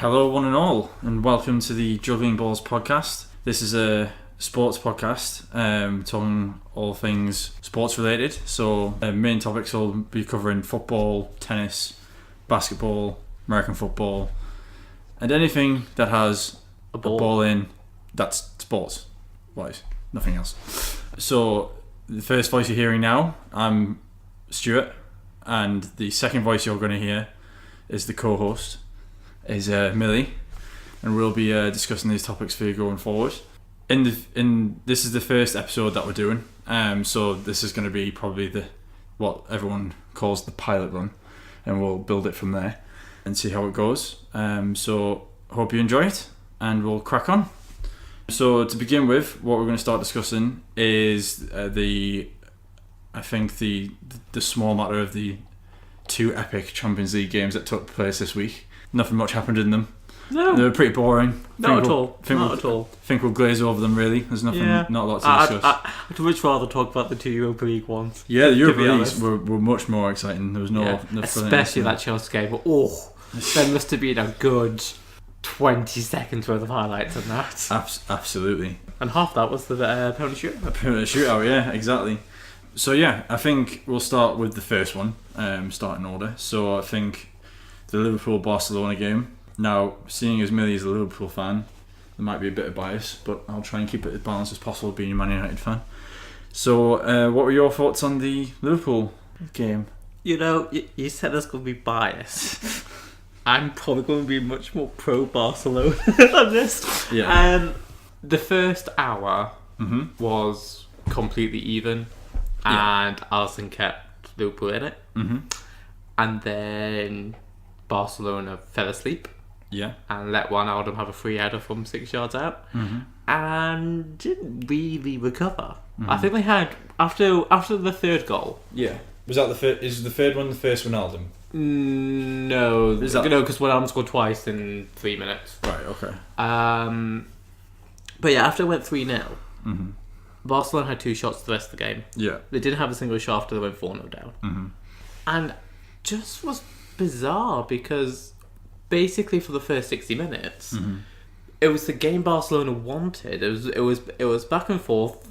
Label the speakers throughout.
Speaker 1: Hello one and all, and welcome to the Juggling Balls Podcast. This is a sports podcast, talking all things sports related. So main topics will be covering football, tennis, basketball, American football, and anything that has a ball in that's sports wise, nothing else. So the first voice you're hearing now, I'm Stuart, and the second voice you're going to hear is the co-host, is Millie, and we'll be discussing these topics for you going forward. This is the first episode that we're doing, so this is going to be probably what everyone calls the pilot run, and we'll build it from there and see how it goes. So hope you enjoy it, and we'll crack on. So to begin with, what we're going to start discussing is the small matter of the two epic Champions League games that took place this week. Nothing much happened in them. No. They were pretty boring.
Speaker 2: Not at all.
Speaker 1: I think we'll glaze over them really. There's nothing, not a lot to discuss.
Speaker 2: I'd much rather talk about the two Europa League ones.
Speaker 1: Yeah, the Europa Leagues were much more exciting. There was no
Speaker 2: especially that Chelsea game. Oh, there must have been a good 20 seconds worth of highlights in that.
Speaker 1: Absolutely.
Speaker 2: And half that was the penalty shootout.
Speaker 1: A penalty shootout, yeah, exactly. So yeah, I think we'll start with the first one, starting order. So I think the Liverpool-Barcelona game. Now, seeing as Millie is a Liverpool fan, there might be a bit of bias, but I'll try and keep it as balanced as possible being a Man United fan. So what were your thoughts on the Liverpool game?
Speaker 2: You know, you said there's going to be bias. I'm probably going to be much more pro-Barcelona than this.
Speaker 1: Yeah.
Speaker 2: The first hour was completely even, and Alisson kept Liverpool in it. Mm-hmm. And then Barcelona fell asleep.
Speaker 1: Yeah. And
Speaker 2: let Wijnaldum have a free header from 6 yards out. Mm-hmm. And didn't really recover. Mm-hmm. I think they had, after the third goal.
Speaker 1: Yeah. Was that is the third one the first Wijnaldum?
Speaker 2: No. Because Wijnaldum scored twice in 3 minutes.
Speaker 1: Right, okay.
Speaker 2: But yeah, after it went 3-0, Barcelona had 2 shots the rest of the game.
Speaker 1: Yeah.
Speaker 2: They didn't have a single shot after they went 4-0 down. Mm-hmm. And just was bizarre because basically for the first 60 minutes, it was the game Barcelona wanted. It was back and forth.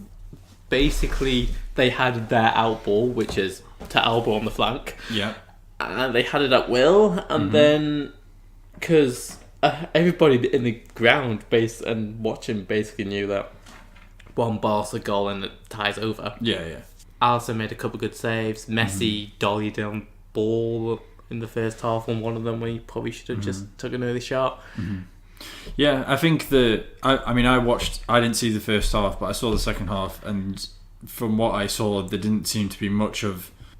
Speaker 2: Basically, they had their out ball, which is to elbow on the flank.
Speaker 1: Yeah, and
Speaker 2: they had it at will, and then because everybody in the ground and watching basically knew that one Barca goal and it ties over.
Speaker 1: Yeah.
Speaker 2: Alisson made a couple of good saves. Messi dollied down ball in the first half on one of them when he probably should have just took an early shot.
Speaker 1: Yeah, I think I didn't see the first half, but I saw the second half, and from what I saw, there didn't seem to be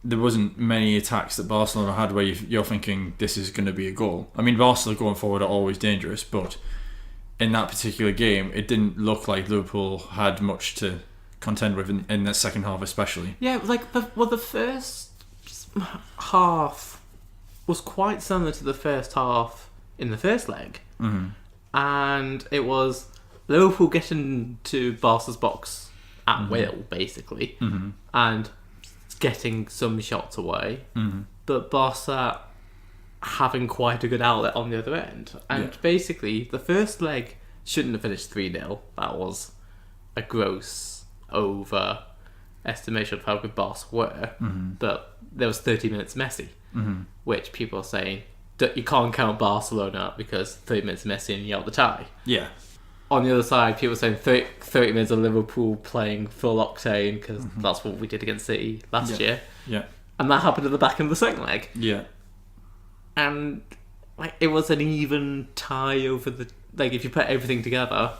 Speaker 1: there wasn't many attacks that Barcelona had where you're thinking this is going to be a goal. I mean, Barcelona going forward are always dangerous, but in that particular game, it didn't look like Liverpool had much to contend with in the second half especially.
Speaker 2: Yeah, the first half was quite similar to the first half in the first leg. Mm-hmm. And it was Liverpool getting to Barca's box at will, basically, and getting some shots away, but Barca having quite a good outlet on the other end. And basically, the first leg shouldn't have finished 3-0. That was a gross overestimation of how good Barca were. But there was 30 minutes Messi, which people are saying you can't count Barcelona because 30 minutes Messi and you out the tie.
Speaker 1: Yeah.
Speaker 2: On the other side, people are saying 30 minutes of Liverpool playing full octane because that's what we did against City last year.
Speaker 1: Yeah.
Speaker 2: And that happened at the back end of the second leg.
Speaker 1: Yeah.
Speaker 2: And it was an even tie over the... if you put everything together,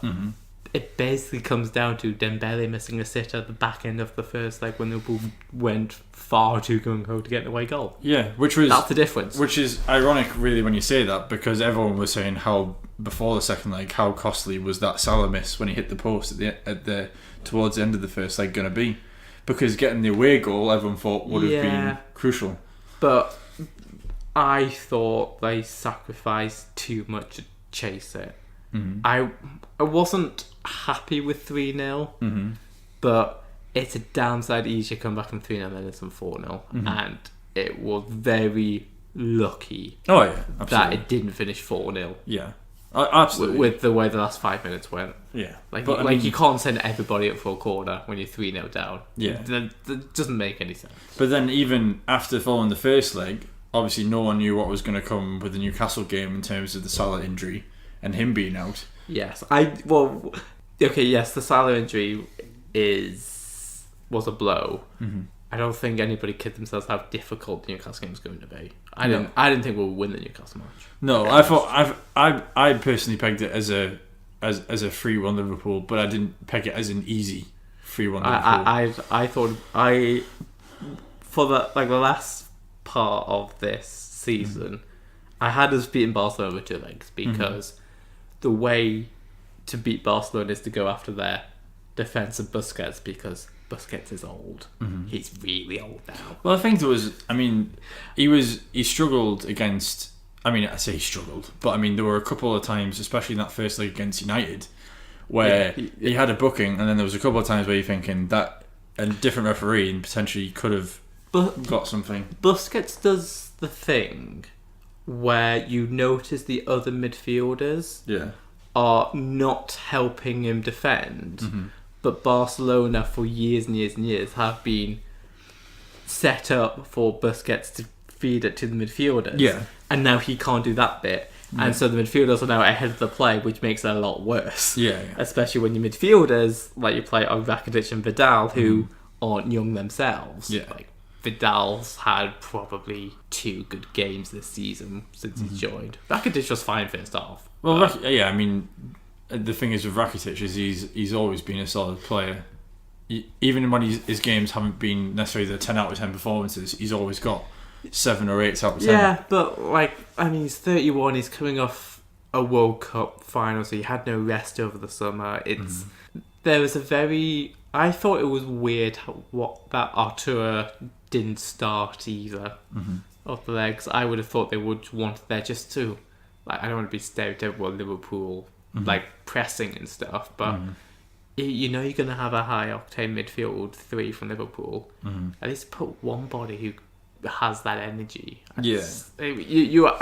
Speaker 2: it basically comes down to Dembele missing a sitter at the back end of the first leg when Liverpool went far too gung-ho to get an away goal.
Speaker 1: Yeah,
Speaker 2: that's the difference.
Speaker 1: Which is ironic, really, when you say that, because everyone was saying how before the second leg how costly was that Salah miss when he hit the post towards the end of the first leg going to be, because getting the away goal everyone thought would have been crucial.
Speaker 2: But I thought they sacrificed too much to chase it. I wasn't happy with 3-0, but it's a damn sight easier to come back from 3-0 than it is from 4-0, and it was very lucky
Speaker 1: Oh yeah, absolutely.
Speaker 2: that it didn't finish 4-0.
Speaker 1: Yeah, absolutely.
Speaker 2: With the way the last 5 minutes went.
Speaker 1: Yeah,
Speaker 2: Like,
Speaker 1: but, I mean,
Speaker 2: you can't send everybody up for a corner when you're 3-0 down.
Speaker 1: Yeah.
Speaker 2: That doesn't make any sense.
Speaker 1: But then even after following the first leg, obviously no one knew what was going to come with the Newcastle game in terms of the Salah injury and him being out.
Speaker 2: Yes, yes, the Salah injury was a blow.
Speaker 1: Mm-hmm.
Speaker 2: I don't think anybody kidded themselves how difficult the Newcastle game was going to be. I didn't think we'll win the Newcastle match.
Speaker 1: No, I thought I personally pegged it as a 3-1 Liverpool, but I didn't peg it as an easy 3-1 Liverpool.
Speaker 2: I thought for the last part of this season, I had us beating Barcelona with 2 legs because the way to beat Barcelona is to go after their defence of Busquets, because Busquets is old. He's really old now.
Speaker 1: Well, I think he struggled against. I mean, I say he struggled, but I mean there were a couple of times, especially in that first leg against United, where he had a booking, and then there was a couple of times where you're thinking that a different referee and potentially could have got something.
Speaker 2: Busquets does the thing where you notice the other midfielders are not helping him defend, but Barcelona for years and years and years have been set up for Busquets to feed it to the midfielders.
Speaker 1: Yeah.
Speaker 2: And now he can't do that bit. And so the midfielders are now ahead of the play, which makes it a lot worse.
Speaker 1: Yeah.
Speaker 2: Especially when your midfielders, like you play on Rakitic and Vidal, who aren't young themselves.
Speaker 1: Yeah.
Speaker 2: Like, Vidal's had probably 2 good games this season since he's joined. Rakitic was fine first half.
Speaker 1: Well, I mean, the thing is with Rakitic is he's always been a solid player. Even when his games haven't been necessarily the 10 out of 10 performances, he's always got 7 or 8 out of 10.
Speaker 2: Yeah, but he's 31. He's coming off a World Cup final, so he had no rest over the summer. There was I thought it was weird that Artur didn't start either of the legs. I would have thought they would want there just to, I don't want to be stereotypical Liverpool, pressing and stuff, but you know you're going to have a high octane midfield 3 from Liverpool. At least put one body who has that energy. You were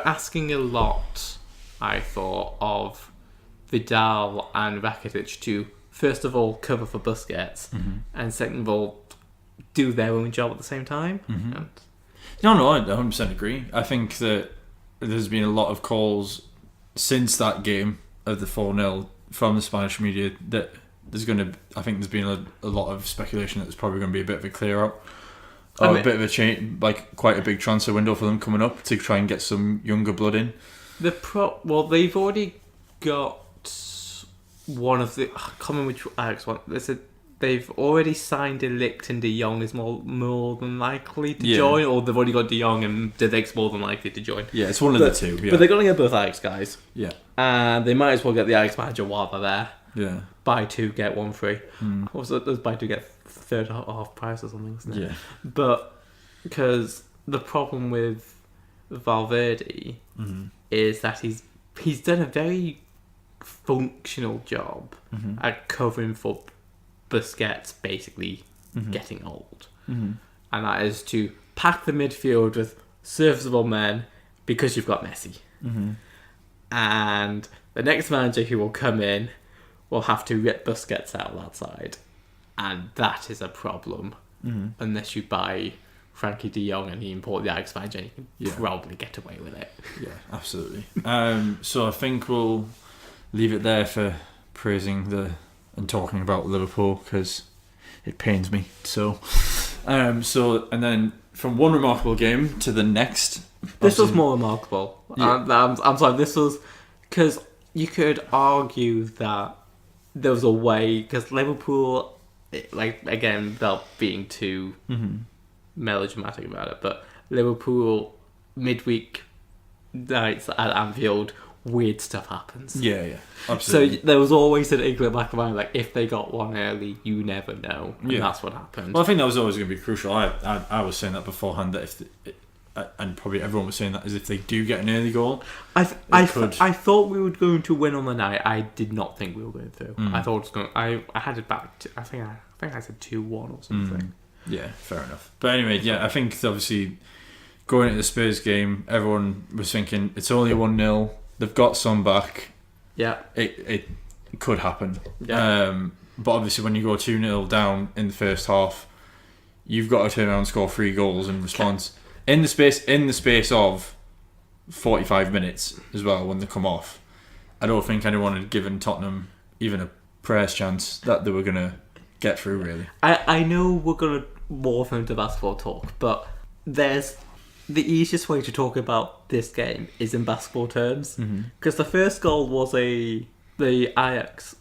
Speaker 2: asking a lot, I thought, of Vidal and Rakitic to first of all cover for Busquets, and second of all do their own job at the same time.
Speaker 1: No, I 100% agree. I think that there's been a lot of calls since that game of the 4-0 from the Spanish media that there's been a lot of speculation that there's probably going to be a bit of a clear out. Or a bit of a change, quite a big transfer window for them coming up to try and get some younger blood in.
Speaker 2: They've already got one of the. I can't remember which Ajax one. They've already signed De Ligt, and De Jong is more than likely to join, or they've already got De Jong and De Ligt's more than likely to join. Yeah,
Speaker 1: it's one of the two. Yeah.
Speaker 2: But they're going to get both Ajax guys.
Speaker 1: Yeah,
Speaker 2: and they might as well get the Ajax manager while they're there.
Speaker 1: Yeah,
Speaker 2: buy 2 get 1 free. What was it? There's buy 2 get third half price or something, isn't it?
Speaker 1: Yeah.
Speaker 2: But because the problem with Valverde is that he's done a very functional job at covering for Busquets basically getting old, and that is to pack the midfield with serviceable men because you've got Messi, and the next manager who will come in will have to rip Busquets out of that side, and that is a problem unless you buy Frankie de Jong and he import the Ajax manager, and you can probably get away with it. Yeah,
Speaker 1: absolutely. So I think we'll leave it there for praising and talking about Liverpool, because it pains me. So and then from one remarkable game to the next.
Speaker 2: This was more remarkable. Yeah. I'm sorry, this was because you could argue that there was a way, because Liverpool, again, without being too melodramatic about it, but Liverpool midweek nights at Anfield, weird stuff happens.
Speaker 1: Yeah, absolutely.
Speaker 2: So there was always an inkling back of mind, if they got one early, you never know, and that's what happened.
Speaker 1: Well, I think that was always going to be crucial. I was saying that beforehand, that and probably everyone was saying that, is if they do get an early goal,
Speaker 2: I thought we were going to win on the night. I did not think we were going to. I thought it was going. I had it back. I think I said 2-1 or something.
Speaker 1: Yeah, fair enough. But anyway, I think obviously going into the Spurs game, everyone was thinking it's only 1-0. They've got Son back.
Speaker 2: Yeah.
Speaker 1: It could happen.
Speaker 2: Yeah.
Speaker 1: But obviously when you go 2-0 down in the first half, you've got to turn around and score 3 goals in response. In the space of 45 minutes as well when they come off. I don't think anyone had given Tottenham even a prayer's chance that they were going to get through, really.
Speaker 2: I know we're going to morph into basketball talk, but there's the easiest way to talk about this game is in basketball terms. Because the first goal was the Ajax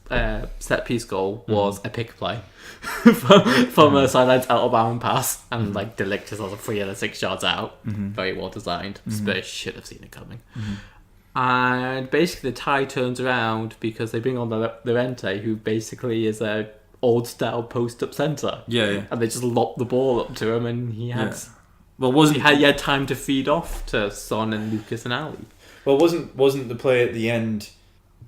Speaker 2: set piece goal was a pick play from a sidelines out of bound pass, and like De Ligt is also 3 out of 6 yards out. Very well designed. Spurs should have seen it coming. And basically the tie turns around because they bring on Llorente, who basically is a old style post up centre.
Speaker 1: Yeah.
Speaker 2: And they just lob the ball up to him, and he had
Speaker 1: he
Speaker 2: had time to feed off to Son and Lucas and Ali.
Speaker 1: Well, wasn't the play at the end?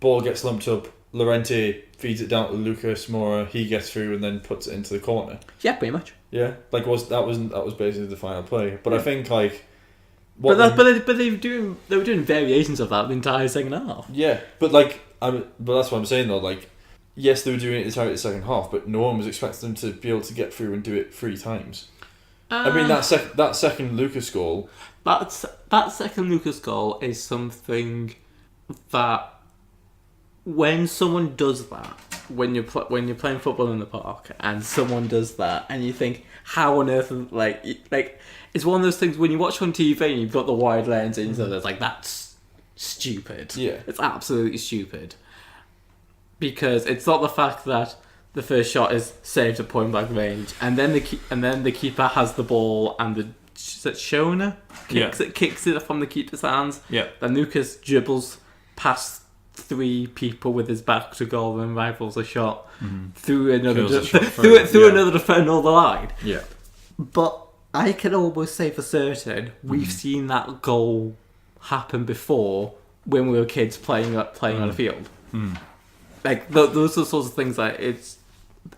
Speaker 1: Ball gets lumped up. Llorente feeds it down to Lucas Moura. He gets through and then puts it into the corner.
Speaker 2: Yeah, pretty much.
Speaker 1: Yeah, that was basically the final play. But I think like,
Speaker 2: they were doing variations of that the entire second half.
Speaker 1: Yeah, but that's what I'm saying though. Like, yes, they were doing it the entire second half, but no one was expecting them to be able to get through and do it 3 times. I mean, that second Lucas goal.
Speaker 2: That second Lucas goal is something that when someone does that, when you're playing football in the park and someone does that, and you think, how on earth, like it's one of those things when you watch on TV and you've got the wide lens and so it's like, that's stupid.
Speaker 1: Yeah,
Speaker 2: it's absolutely stupid, because it's not the fact that the first shot is saved at point blank range, and then the keeper has the ball and Shona kicks it from the keeper's hands.
Speaker 1: Yeah.
Speaker 2: Then Lucas dribbles past 3 people with his back to goal and rifles a shot through another another defender on the line.
Speaker 1: Yeah.
Speaker 2: But I can almost say for certain we've seen that goal happen before when we were kids playing on a field. Like those are the sorts of things that it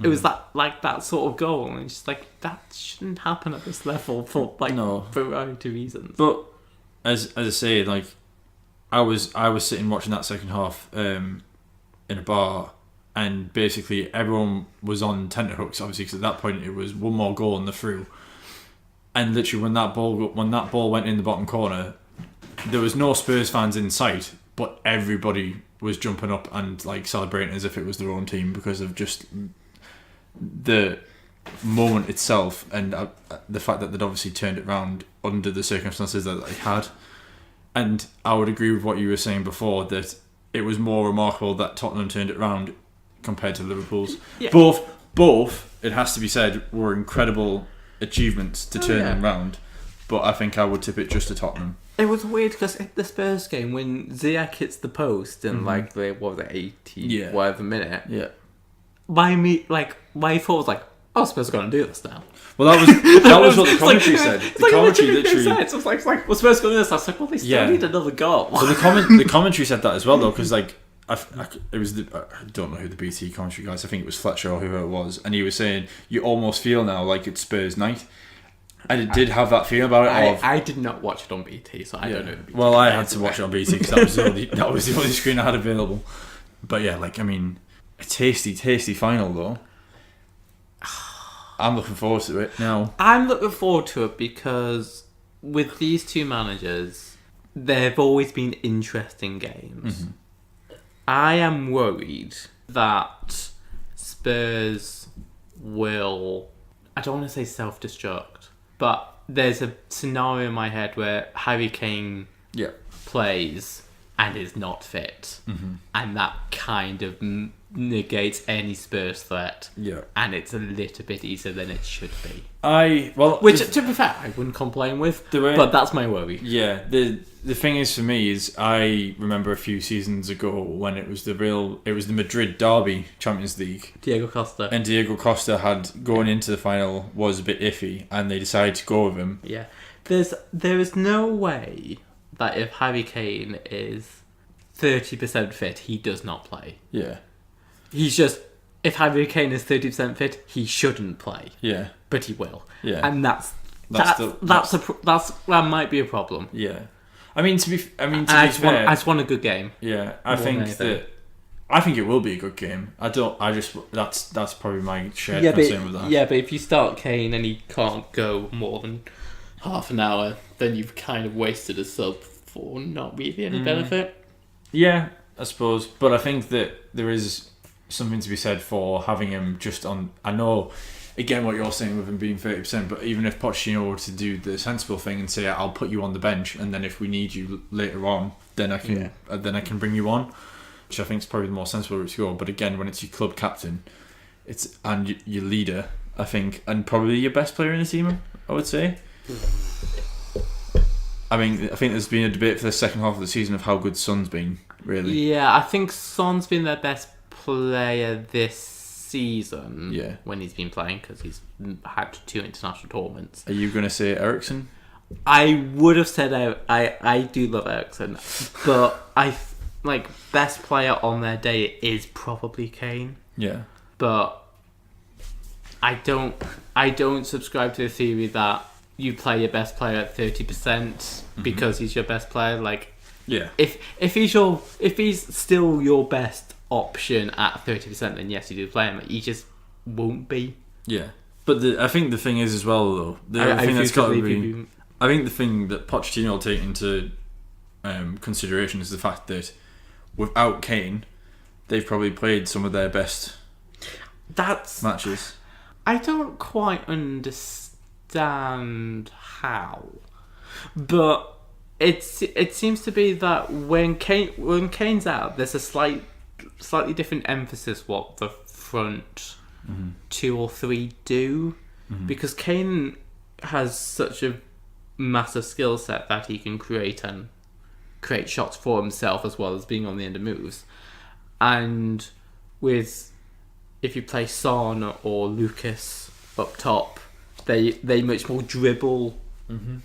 Speaker 2: was that sort of goal, and it's just like, that shouldn't happen at this level for a variety of reasons.
Speaker 1: But as I say, like, I was sitting watching that second half in a bar, and basically everyone was on tenterhooks, obviously, because at that point it was one more goal and they're through. And literally when that ball went in the bottom corner, there was no Spurs fans in sight, but everybody was jumping up and like celebrating as if it was their own team because of just the moment itself, and the fact that they'd obviously turned it around under the circumstances that they had. And I would agree with what you were saying before, that it was more remarkable that Tottenham turned it around compared to Liverpool's. Yeah. Both, it has to be said, were incredible achievements to turn them around, but I think I would tip it just to Tottenham.
Speaker 2: It was weird because at the Spurs game, when Ziyech hits the post in like the 80 whatever minute, my thought was like, oh, Spurs are going to do this now.
Speaker 1: Well, that was what the commentary said. The commentary literally.
Speaker 2: It's like, well, Spurs going to do this. I was like, well, they still need another goal.
Speaker 1: Well, the commentary said that as well, though, because like I don't know who the BT commentary guys. I think it was Fletcher or whoever it was, and he was saying you almost feel now like it's Spurs night. And it did have that feeling about it.
Speaker 2: I did not watch it on BT, so I don't know.
Speaker 1: Well, I had to watch it on BT because that was the only screen I had available. But yeah, like, I mean, a tasty final though. I'm looking forward to it now.
Speaker 2: I'm looking forward to it because with these two managers, they've always been interesting games. I am worried that Spurs will, I don't want to say self-destruct, but there's a scenario in my head where Harry Kane plays and is not fit, and that kind of negates any Spurs threat. Yeah, and it's a little bit easier than it should be. Which, to be fair, I wouldn't complain with, but that's my worry.
Speaker 1: Yeah, the thing is for me is I remember a few seasons ago when it was the Madrid derby Champions League.
Speaker 2: Diego Costa
Speaker 1: had going into the final was a bit iffy, and they decided to go with him.
Speaker 2: Yeah, there is no way that if Harry Kane is 30% fit, he does not play.
Speaker 1: Yeah.
Speaker 2: He's just, if Harry Kane is 30% fit, he shouldn't play.
Speaker 1: Yeah.
Speaker 2: But he will.
Speaker 1: Yeah.
Speaker 2: And that's That might be a problem.
Speaker 1: Yeah. I mean, to be fair,
Speaker 2: I just want a good game.
Speaker 1: Yeah, I think it will be a good game. That's probably my shared concern with that.
Speaker 2: Yeah, but if you start Kane and he can't go more than half an hour, then you've kind of wasted a sub for not really any benefit.
Speaker 1: Yeah, I suppose. But I think that there is something to be said for having him just on. I know, again, what you're saying with him being 30%, but even if Pochettino were to do the sensible thing and say, I'll put you on the bench, and then if we need you later on, then I can bring you on, which I think is probably the more sensible route to go. But again, when it's your club captain, and your leader, I think, and probably your best player in the team, I would say. I think there's been a debate for the second half of the season of how good Son's been, really.
Speaker 2: Yeah, I think Son's been their best player this season.
Speaker 1: Yeah. When
Speaker 2: he's been playing, because he's had 2 international tournaments.
Speaker 1: Are you going to say Eriksen?
Speaker 2: I would have said I do love Eriksen, but best player on their day is probably Kane.
Speaker 1: Yeah.
Speaker 2: But I don't subscribe to the theory that you play your best player at 30% because he's your best player. If he's still your best option at 30%, then yes, you do play him. He just won't be.
Speaker 1: Yeah, but I think the thing is as well, though. I think the thing that Pochettino will take into consideration is the fact that without Kane, they've probably played some of their best matches.
Speaker 2: I don't quite understand how, but it seems to be that when Kane's out, there's a slightly different emphasis what the front 2 or 3 do, because Kane has such a massive skill set that he can create shots for himself as well as being on the end of moves. And if you play Son or Lucas up top, they much more dribble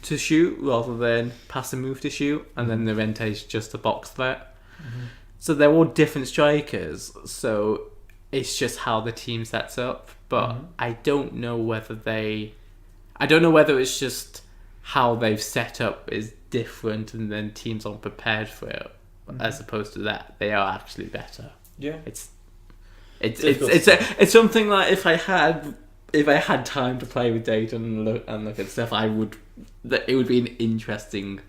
Speaker 2: to shoot rather than pass and move to shoot, and then Llorente's just a box threat. So they're all different strikers, so it's just how the team sets up. But I don't know whether it's just how they've set up is different and then teams aren't prepared for it, as opposed to that they are actually better.
Speaker 1: Yeah,
Speaker 2: it's something like if I had time to play with data and look at stuff, it would be an interesting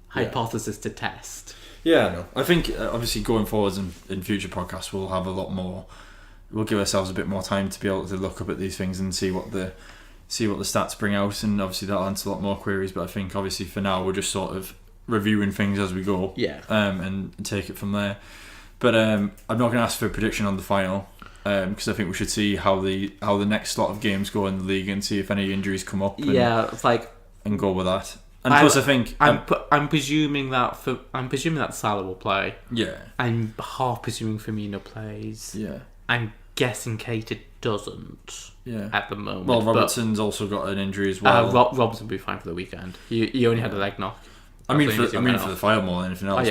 Speaker 2: hypothesis to test.
Speaker 1: Yeah, I know. I think obviously going forwards in future podcasts we'll have a lot more. We'll give ourselves a bit more time to be able to look up at these things and see what the stats bring out, and obviously that'll answer a lot more queries. But I think obviously for now we're just sort of reviewing things as we go.
Speaker 2: Yeah.
Speaker 1: And take it from there. But I'm not going to ask for a prediction on the final. Because I think we should see how the next lot of games go in the league and see if any injuries come up. And go with that. And plus, I think
Speaker 2: I'm presuming that Salah will play.
Speaker 1: Yeah.
Speaker 2: I'm half presuming Firmino plays.
Speaker 1: Yeah.
Speaker 2: I'm guessing Keita doesn't.
Speaker 1: Yeah.
Speaker 2: At the moment.
Speaker 1: Well, Robertson's also got an injury as well.
Speaker 2: Robertson will be fine for the weekend. He only had a leg knock.
Speaker 1: For the final more than anything else.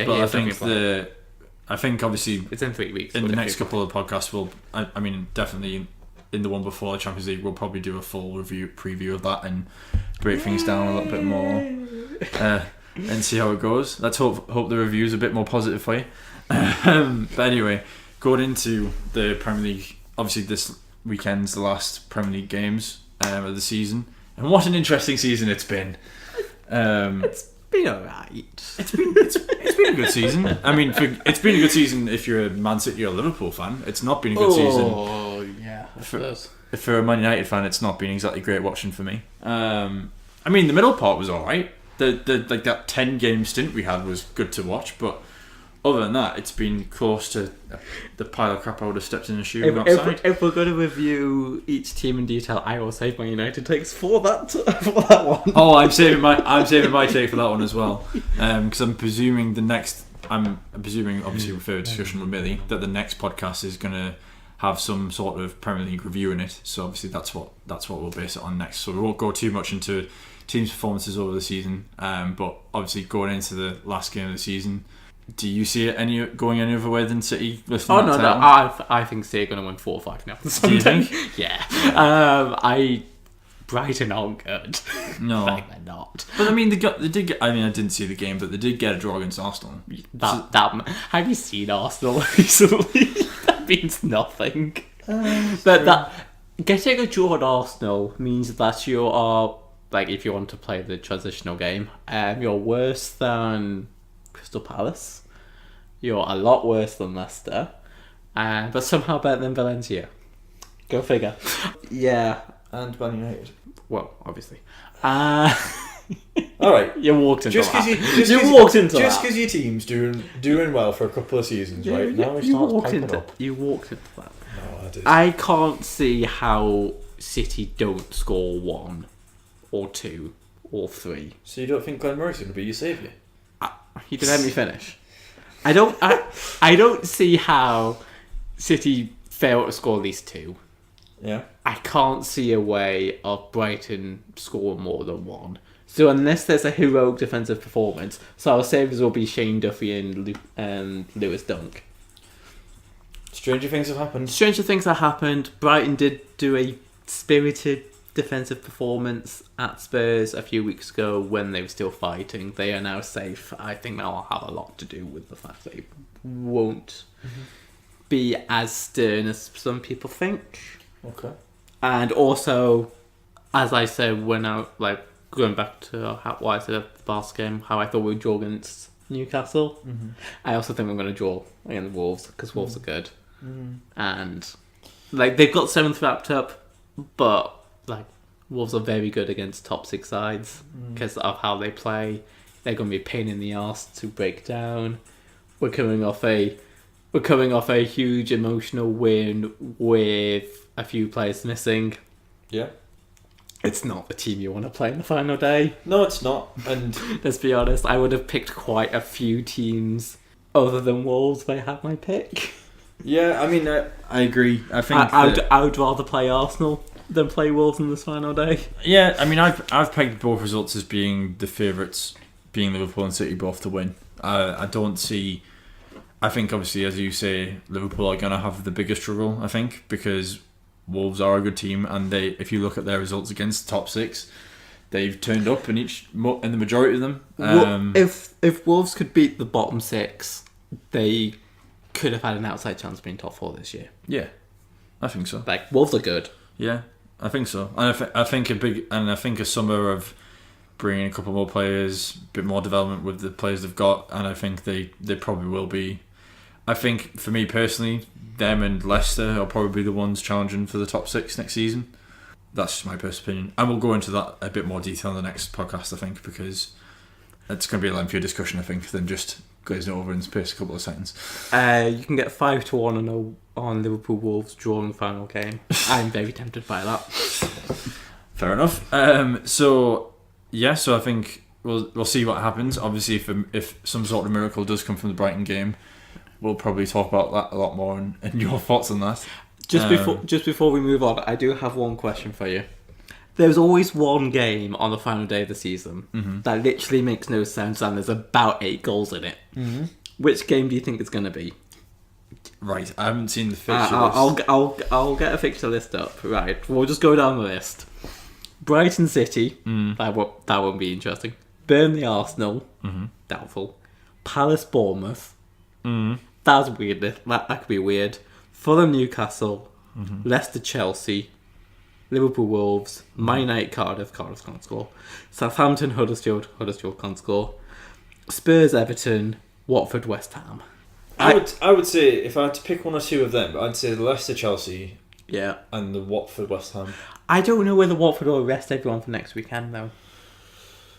Speaker 1: I think obviously
Speaker 2: it's in 3 weeks.
Speaker 1: In the next couple of podcasts, definitely in the one before the Champions League, we'll probably do a full preview of that and break things down a little bit more and see how it goes. Let's hope the review's a bit more positive for you. But anyway, going into the Premier League, obviously this weekend's the last Premier League games of the season, and what an interesting season it's been.
Speaker 2: It's been alright.
Speaker 1: It's been a good season. It's been a good season if you're a Man City or Liverpool fan. It's not been a good season.
Speaker 2: Oh yeah,
Speaker 1: for a Man United fan, it's not been exactly great watching for me. The middle part was alright. That 10-game stint we had was good to watch, but other than that, it's been close to the pile of crap I would have stepped in a shoe outside.
Speaker 2: If we're going to review each team in detail, I will save my United takes for that one.
Speaker 1: Oh, I'm saving my take for that one as well, because I'm presuming obviously with further discussion with Millie that the next podcast is going to have some sort of Premier League review in it. So obviously that's what we'll base it on next. So we won't go too much into teams' performances over the season, but obviously going into the last game of the season. Do you see it going any other way than City?
Speaker 2: No. I think City are going to win 4-5 now.
Speaker 1: Do you think?
Speaker 2: Yeah. Brighton aren't good.
Speaker 1: No.
Speaker 2: Like, they're not.
Speaker 1: But I mean, they did get. I mean, I didn't see the game, but they did get a draw against Arsenal.
Speaker 2: Have you seen Arsenal recently? That means nothing. But getting a draw at Arsenal means that you are, like, if you want to play the transitional game, you're worse than Crystal Palace. You're a lot worse than Leicester, but somehow better than Valencia. Go figure. Yeah.
Speaker 1: And Man United.
Speaker 2: Well, obviously.
Speaker 1: All right.
Speaker 2: You walked into
Speaker 1: Just
Speaker 2: that.
Speaker 1: because your team's doing well for a couple of seasons, right? Now it starts piping up.
Speaker 2: You walked into that.
Speaker 1: No, I did.
Speaker 2: I can't see how City don't score 1 or 2 or 3.
Speaker 1: So you don't think Glenn Murray's going to be your saviour?
Speaker 2: You can let me finish. I don't see how City fail to score at least 2.
Speaker 1: Yeah.
Speaker 2: I can't see a way of Brighton scoring more than 1. So unless there's a heroic defensive performance, so our savers will be Shane Duffy and Lewis Dunk.
Speaker 1: Stranger things have happened.
Speaker 2: Stranger things have happened. Brighton did do a spirited defensive performance at Spurs a few weeks ago when they were still fighting. They are now safe. I think that will have a lot to do with the fact that it won't be as stern as some people think.
Speaker 1: Okay.
Speaker 2: And also, as I said when going back to what I said at the last game, how I thought we would draw against Newcastle. I also think we're going to draw against Wolves because Wolves are good. And they've got 7th wrapped up, but Wolves are very good against top 6 sides because of how they play. They're going to be a pain in the arse to break down. We're coming off a huge emotional win with a few players missing.
Speaker 1: Yeah.
Speaker 2: It's not the team you want to play in the final day.
Speaker 1: No, it's not. And
Speaker 2: let's be honest, I would have picked quite a few teams other than Wolves if I had my pick.
Speaker 1: Yeah, I mean, I agree. I think
Speaker 2: I would rather play Arsenal than play Wolves in this final day.
Speaker 1: Yeah, I mean, I've pegged both results as being the favourites, being Liverpool and City both to win. I don't see. I think obviously, as you say, Liverpool are going to have the biggest struggle. I think because Wolves are a good team, and if you look at their results against the top 6, they've turned up in the majority of them.
Speaker 2: If Wolves could beat the bottom 6, they could have had an outside chance of being top 4 this year.
Speaker 1: Yeah, I think so.
Speaker 2: Wolves are good.
Speaker 1: Yeah, I think so. And I think a summer of bringing a couple more players, a bit more development with the players they've got, and I think they probably will be. I think, for me personally, them and Leicester are probably the ones challenging for the top 6 next season. That's just my personal opinion. And we'll go into that a bit more detail in the next podcast, I think, because it's going to be a lengthier discussion, I think, than just glazing it over in space a couple of seconds.
Speaker 2: You can get 5-1 on Liverpool Wolves drawing the final game. I'm very tempted by that.
Speaker 1: Fair enough. So I think we'll see what happens. Obviously, if some sort of miracle does come from the Brighton game, we'll probably talk about that a lot more and your thoughts on that.
Speaker 2: Just before we move on, I do have one question for you. There's always one game on the final day of the season that literally makes no sense, and there's about 8 goals in it. Which game do you think it's going to be?
Speaker 1: Right, I haven't seen the fixture list.
Speaker 2: I'll get a fixture list up. Right, we'll just go down the list. Brighton City, that won't be interesting. Burnley Arsenal, doubtful. Palace Bournemouth. That's weird. That could be weird. Fulham Newcastle, Leicester Chelsea, Liverpool Wolves, Man United Cardiff can't score. Southampton Huddersfield can't score. Spurs Everton, Watford West Ham.
Speaker 1: I would say if I had to pick one or two of them, I'd say the Leicester Chelsea, and the Watford West Ham.
Speaker 2: I don't know whether Watford will rest everyone for next weekend though.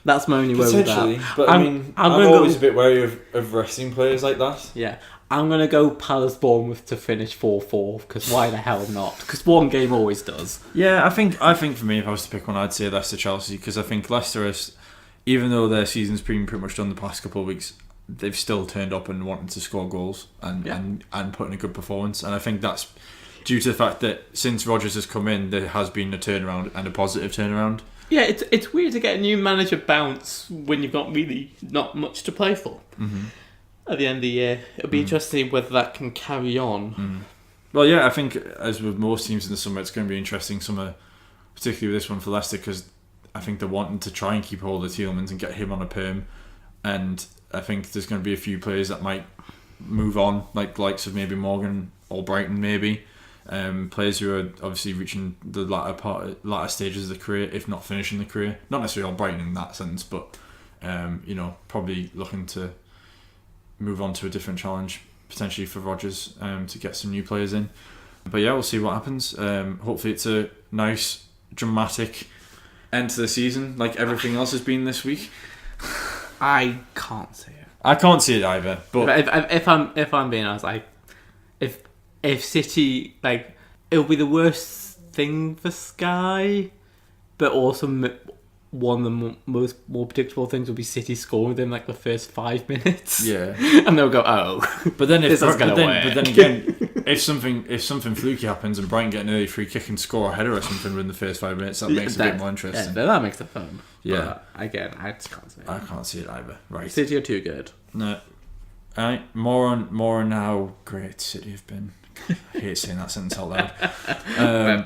Speaker 2: That's my only worry with that.
Speaker 1: But I'm always a bit wary of resting players like that.
Speaker 2: Yeah. I'm going to go Palace Bournemouth to finish 4-4, because why the hell not? Because one game always does.
Speaker 1: Yeah, I think for me, if I was to pick one, I'd say Leicester Chelsea, because I think Leicester is, even though their season's been pretty much done the past couple of weeks, they've still turned up and wanted to score goals and put in a good performance. And I think that's due to the fact that since Rodgers has come in, there has been a turnaround and a positive turnaround.
Speaker 2: Yeah, it's weird to get a new manager bounce when you've got really not much to play for. At the end of the year, it'll be interesting whether that can carry on.
Speaker 1: Well, yeah, I think as with most teams in the summer, it's going to be interesting. Some particularly with this one for Leicester, because I think they're wanting to try and keep hold of Tielemans and get him on a perm, and I think there's going to be a few players that might move on, like the likes of maybe Morgan or Brighton, maybe players who are obviously reaching the latter stages of the career, if not finishing the career. Not necessarily all Brighton in that sense, but probably looking to move on to a different challenge potentially for Rodgers to get some new players in. But yeah, we'll see what happens. Hopefully it's a nice dramatic end to the season, like everything else has been this week.
Speaker 2: I can't see it.
Speaker 1: I can't see it either. But
Speaker 2: if I'm being honest, like if City, like, it'll be the worst thing for Sky, but also one of the more predictable things will be City scoring within like the first 5 minutes.
Speaker 1: Yeah,
Speaker 2: and they'll go, oh,
Speaker 1: but then
Speaker 2: but
Speaker 1: then again, if something fluky happens and Brighton get an early free kick and score a header or something within the first 5 minutes, that makes it a bit more interesting.
Speaker 2: Yeah, that makes it fun.
Speaker 1: Yeah,
Speaker 2: but again, I just can't see it.
Speaker 1: I can't see it either. Right,
Speaker 2: City are too good.
Speaker 1: No, more on how great City have been. I hate saying that sentence out loud. I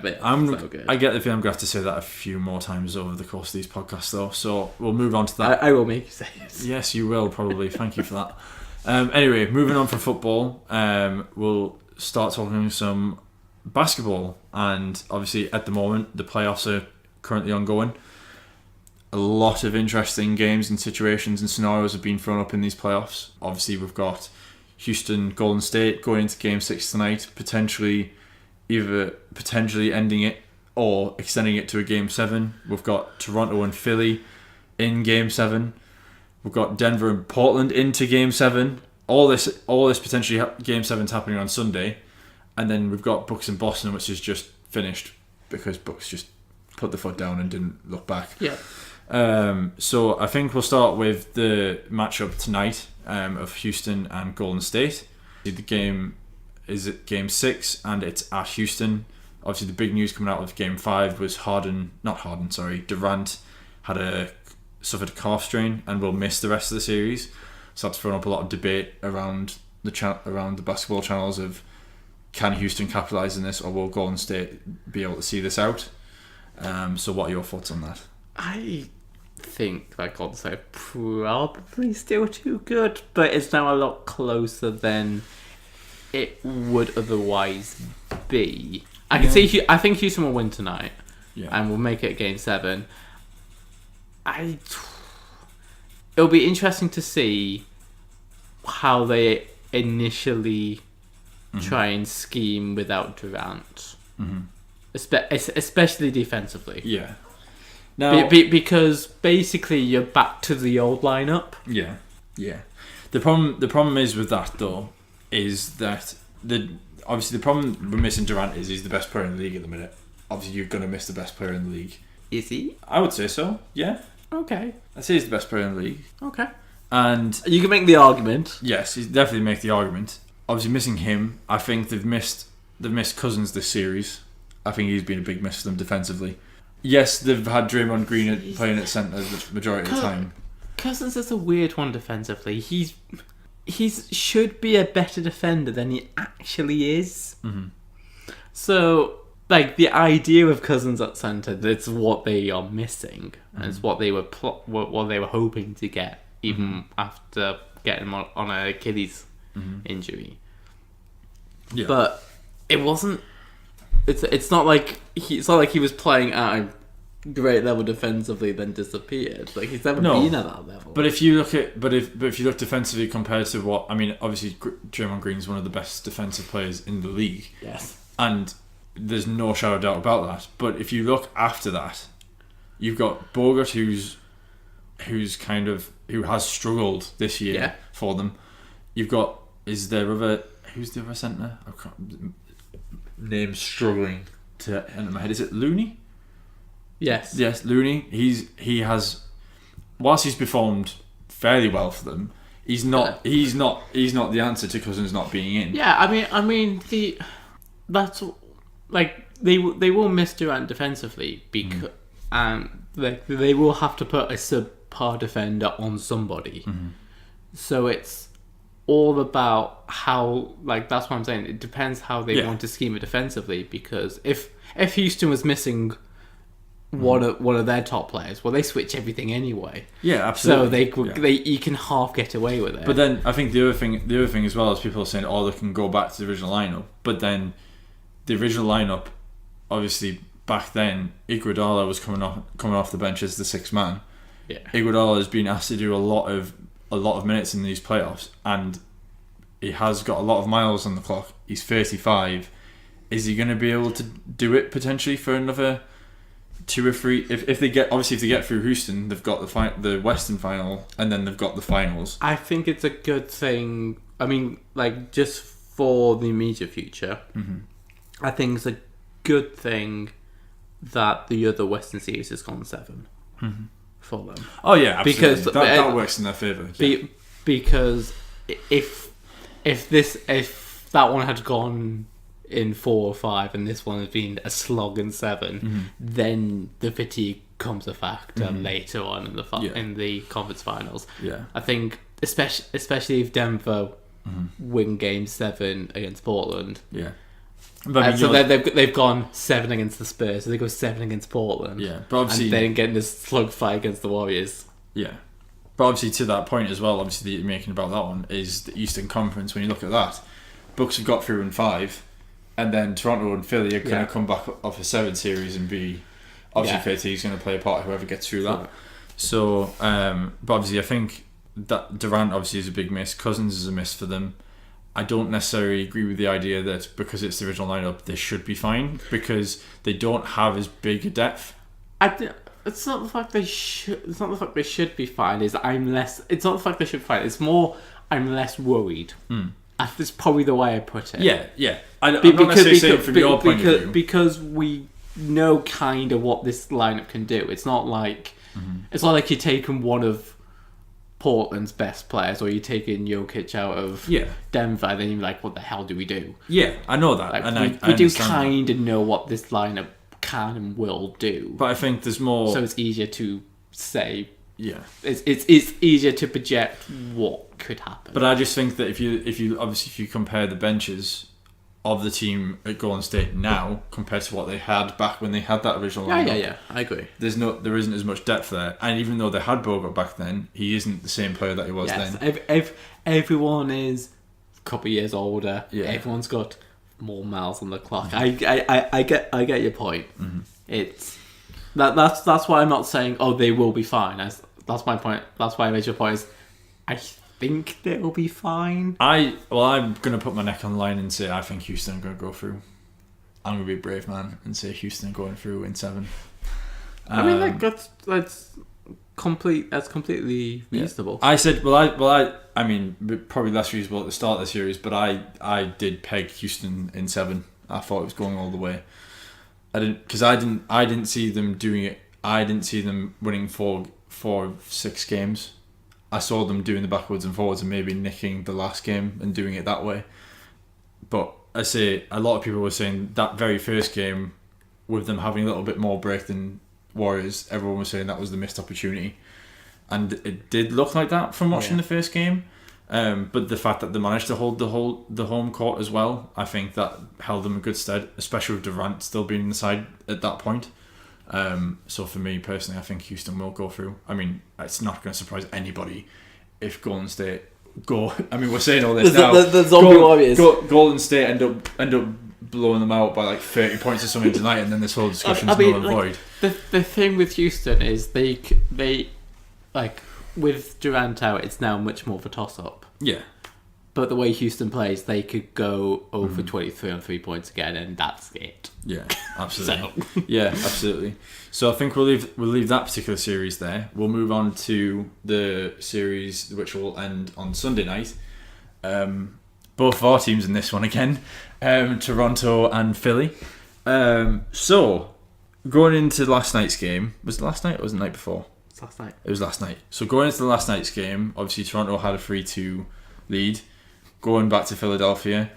Speaker 1: get the feeling I'm going to have to say that a few more times over the course of these podcasts, though. So we'll move on to that.
Speaker 2: I will make you say it.
Speaker 1: Yes, you will, probably. Thank you for that. Anyway, moving on from football, we'll start talking some basketball. And obviously, at the moment, the playoffs are currently ongoing. A lot of interesting games and situations and scenarios have been thrown up in these playoffs. Obviously, we've got Houston, Golden State going into Game 6 tonight, potentially ending it or extending it to a Game 7. We've got Toronto and Philly in Game 7. We've got Denver and Portland into Game 7. All this potentially Game 7's happening on Sunday, and then we've got Bucks and Boston, which is just finished because Bucks just put the foot down and didn't look back.
Speaker 2: Yeah.
Speaker 1: So I think we'll start with the matchup tonight of Houston and Golden State. The game is at Game 6 and it's at Houston. Obviously the big news coming out of Game 5 was Durant suffered a calf strain and will miss the rest of the series. So that's thrown up a lot of debate around the basketball channels of, can Houston capitalise on this, or will Golden State be able to see this out? So what are your thoughts on that?
Speaker 2: I think that Golden State probably still too good, but it's now a lot closer than it would otherwise be. I think Houston will win tonight, and we'll make it Game 7. It'll be interesting to see how they initially try and scheme without Durant, especially defensively.
Speaker 1: Yeah. Now,
Speaker 2: because basically you're back to the old lineup.
Speaker 1: Yeah. The problem is with that though is that obviously the problem with missing Durant is he's the best player in the league at the minute. Obviously you're going to miss the best player in the league.
Speaker 2: Is he?
Speaker 1: I would say so. Yeah.
Speaker 2: Okay.
Speaker 1: I'd say he's the best player in the league.
Speaker 2: Okay.
Speaker 1: And
Speaker 2: you can make the argument.
Speaker 1: Yes, you definitely make the argument. Obviously missing him, I think they've missed Cousins this series. I think he's been a big miss for them defensively. Yes, they've had Draymond Green playing at centre the majority of the time.
Speaker 2: Cousins is a weird one defensively. He should be a better defender than he actually is. Mm-hmm. So, like, the idea of Cousins at centre, that's what they are missing, and it's what they were what they were hoping to get, even after getting him on an Achilles injury. Yeah. But it wasn't. It's not like he was playing at a great level defensively then disappeared. Like, he's never been at that level.
Speaker 1: But if you look defensively compared to what, I mean, obviously Draymond Green is one of the best defensive players in the league.
Speaker 2: Yes.
Speaker 1: And there's no shadow of doubt about that. But if you look after that, you've got Bogut who has struggled this year for them. You've got who's the other centre? Name's struggling to enter my head. Is it Looney?
Speaker 2: Yes,
Speaker 1: Looney. He has, whilst he's performed fairly well for them, he's not the answer to Cousins not being in.
Speaker 2: Yeah, I mean that's like they will miss Durant defensively because they will have to put a subpar defender on somebody. So it's all about how, like, that's what I'm saying. It depends how they want to scheme it defensively, because if Houston was missing one of their top players. Well, they switch everything anyway.
Speaker 1: Yeah, absolutely.
Speaker 2: So you can half get away with it.
Speaker 1: But then I think the other thing as well is people are saying, oh, they can go back to the original lineup. But then the original lineup, obviously back then, Iguodala was coming off the bench as the sixth man.
Speaker 2: Yeah.
Speaker 1: Iguodala has been asked to do a lot of minutes in these playoffs, and he has got a lot of miles on the clock. He's 35. Is he going to be able to do it potentially for another 2 or 3? If they get through Houston, they've got the Western final, and then they've got the finals.
Speaker 2: I think it's a good thing. I mean, like, just for the immediate future, I think it's a good thing that the other Western series has gone 7 for them.
Speaker 1: Oh yeah, absolutely.
Speaker 2: Because
Speaker 1: that works in their favour. Yeah.
Speaker 2: Because if that one had gone in 4 or 5 and this one has been a slog in 7, then the fatigue comes a factor later on in the conference finals.
Speaker 1: Yeah,
Speaker 2: I think especially if Denver win Game 7 against Portland.
Speaker 1: Yeah.
Speaker 2: But so they've gone 7 against the Spurs, so they go 7 against Portland.
Speaker 1: Yeah, but obviously,
Speaker 2: and then getting this slug fight against the Warriors.
Speaker 1: Yeah, but obviously to that point as well, obviously that you're making about that one is the Eastern Conference. When you look at that, Bucks have got through in 5, and then Toronto and Philly are going to come back off a 7 series and be obviously fatigue's going to play a part whoever gets through that. So, but obviously I think that Durant obviously is a big miss. Cousins is a miss for them. I don't necessarily agree with the idea that because it's the original lineup, they should be fine, because they don't have as big a depth.
Speaker 2: It's not the fact they should. It's not the fact they should be fine. It's not the fact they should be fine. It's more I'm less worried. That's probably the way I put it.
Speaker 1: Yeah. I'm not necessarily saying from your point of view,
Speaker 2: because we know kind of what this lineup can do. It's not like you're taking one of Portland's best players, or you're taking Jokic out of Denver, and then you're like, what the hell do we do?
Speaker 1: Yeah, I know that.
Speaker 2: Like,
Speaker 1: and
Speaker 2: we do kind of know what this lineup can and will do.
Speaker 1: But I think there's more...
Speaker 2: So it's easier to say...
Speaker 1: Yeah.
Speaker 2: It's easier to project what could happen.
Speaker 1: But I just think that if you compare the benches of the team at Golden State now compared to what they had back when they had that original lineup.
Speaker 2: Yeah, I agree.
Speaker 1: There isn't as much depth there, and even though they had Bogut back then, he isn't the same player that he was then.
Speaker 2: Everyone is a couple of years older. Yeah. Everyone's got more miles on the clock. I get your point. It's that's why I'm not saying they will be fine. That's my point. That's why I made your point. Is I think they'll be fine. I'm
Speaker 1: gonna put my neck on the line and say I think Houston are gonna go through. I'm gonna be a brave man and say Houston going through in 7.
Speaker 2: I mean, that's completely reasonable.
Speaker 1: I said, I mean, probably less reasonable at the start of the series, but I did peg Houston in 7. I thought it was going all the way. I didn't see them doing it. I didn't see them winning 4 of 6 games. I saw them doing the backwards and forwards and maybe nicking the last game and doing it that way. But I say a lot of people were saying that very first game, with them having a little bit more break than Warriors, everyone was saying that was the missed opportunity, and it did look like that from watching the first game. But the fact that they managed to hold the home court as well, I think that held them in good stead, especially with Durant still being inside at that point. So for me personally, I think Houston will go through. I mean, it's not going to surprise anybody if Golden State go. I mean, we're saying all this now.
Speaker 2: The zombie Warriors.
Speaker 1: Golden State end up blowing them out by like 30 points or something tonight, and then this whole discussion is null and void.
Speaker 2: The thing with Houston is they like with Durant out, it's now much more of a toss up.
Speaker 1: Yeah.
Speaker 2: But the way Houston plays, they could go over 23 on 3 points again, and that's it.
Speaker 1: Yeah, absolutely. Yeah, absolutely. So I think we'll leave that particular series there. We'll move on to the series which will end on Sunday night. Both of our teams in this one again, Toronto and Philly. So going into last night's game, was it last night or was it the night before?
Speaker 2: It's last night.
Speaker 1: It was last night. So going into the last night's game, obviously Toronto had a 3-2 lead. Going back to Philadelphia,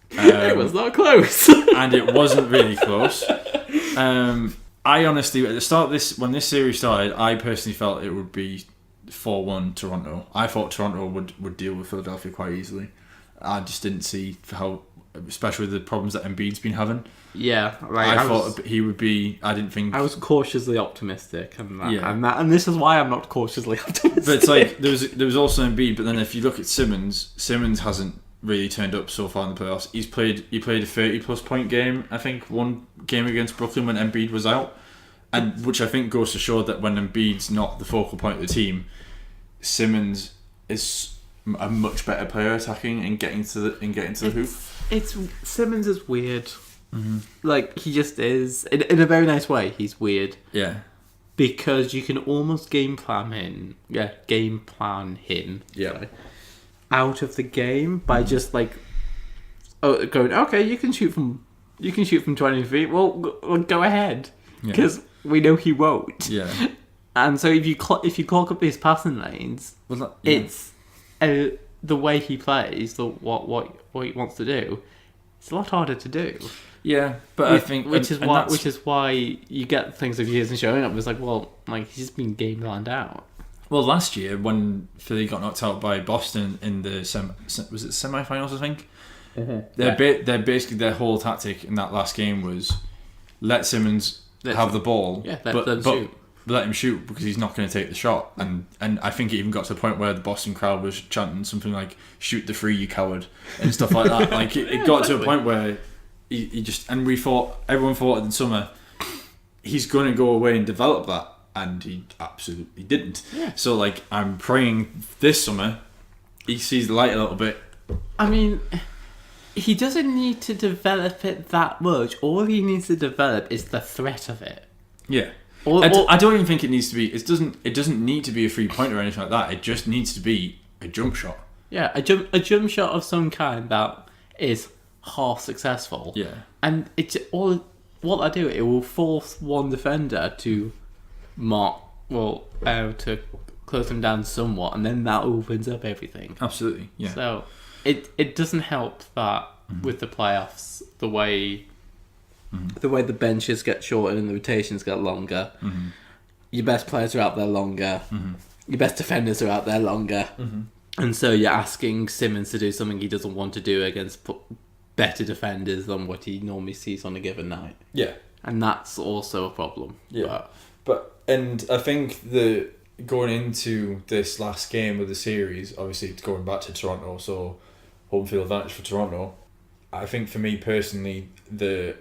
Speaker 2: it was not close,
Speaker 1: and it wasn't really close. I honestly, at the start of this, when this series started, I personally felt it would be 4-1 Toronto. I thought Toronto would deal with Philadelphia quite easily. I just didn't see how especially the problems that Embiid's been having.
Speaker 2: Yeah,
Speaker 1: I thought he would be. I didn't think.
Speaker 2: I was cautiously optimistic, and this is why I'm not cautiously optimistic.
Speaker 1: But it's like there was also Embiid, but then if you look at Simmons hasn't really turned up so far in the playoffs. He played a 30+ point game. I think one game against Brooklyn when Embiid was out, and which I think goes to show that when Embiid's not the focal point of the team, Simmons is a much better player attacking and getting to the hoop.
Speaker 2: Simmons is weird. Mm-hmm. Like, he just is in a very nice way. He's weird.
Speaker 1: Yeah.
Speaker 2: Because you can almost game plan him.
Speaker 1: Yeah.
Speaker 2: Out of the game by just like going, okay, you can shoot from 20 feet. Well, go ahead, because we know he won't.
Speaker 1: Yeah.
Speaker 2: And so if you clog up his passing lanes, it's the way he plays, what he wants to do. It's a lot harder to do.
Speaker 1: Yeah, but I think
Speaker 2: which is why you get things like he isn't showing up. It's like, well, like, he's just been game planned out.
Speaker 1: Well, last year when Philly got knocked out by Boston in the semi-finals, I think. Mm-hmm. They're basically their whole tactic in that last game was let Simmons have the ball, let him shoot because he's not going to take the shot. And I think it even got to the point where the Boston crowd was chanting something like "Shoot the free, you coward" and stuff like that. Like it got to a point where he just, and everyone thought in the summer he's going to go away and develop that. And he absolutely didn't. Yeah. So, like, I'm praying this summer he sees the light a little bit.
Speaker 2: I mean, he doesn't need to develop it that much. All he needs to develop is the threat of it.
Speaker 1: Yeah. I don't even think it needs to be. It doesn't need to be a 3-pointer or anything like that. It just needs to be a jump shot.
Speaker 2: Yeah, a jump shot of some kind that is half successful.
Speaker 1: Yeah.
Speaker 2: And it's all what I do. It will force one defender to to close them down somewhat, and then that opens up everything.
Speaker 1: Absolutely, yeah.
Speaker 2: So it doesn't help that with the playoffs, the way the benches get shorter and the rotations get longer. Mm-hmm. Your best players are out there longer. Mm-hmm. Your best defenders are out there longer. Mm-hmm. And so you're asking Simmons to do something he doesn't want to do against better defenders than what he normally sees on a given night.
Speaker 1: Yeah.
Speaker 2: And that's also a problem.
Speaker 1: Yeah. And I think going into this last game of the series, obviously it's going back to Toronto, so home field advantage for Toronto. I think for me personally, I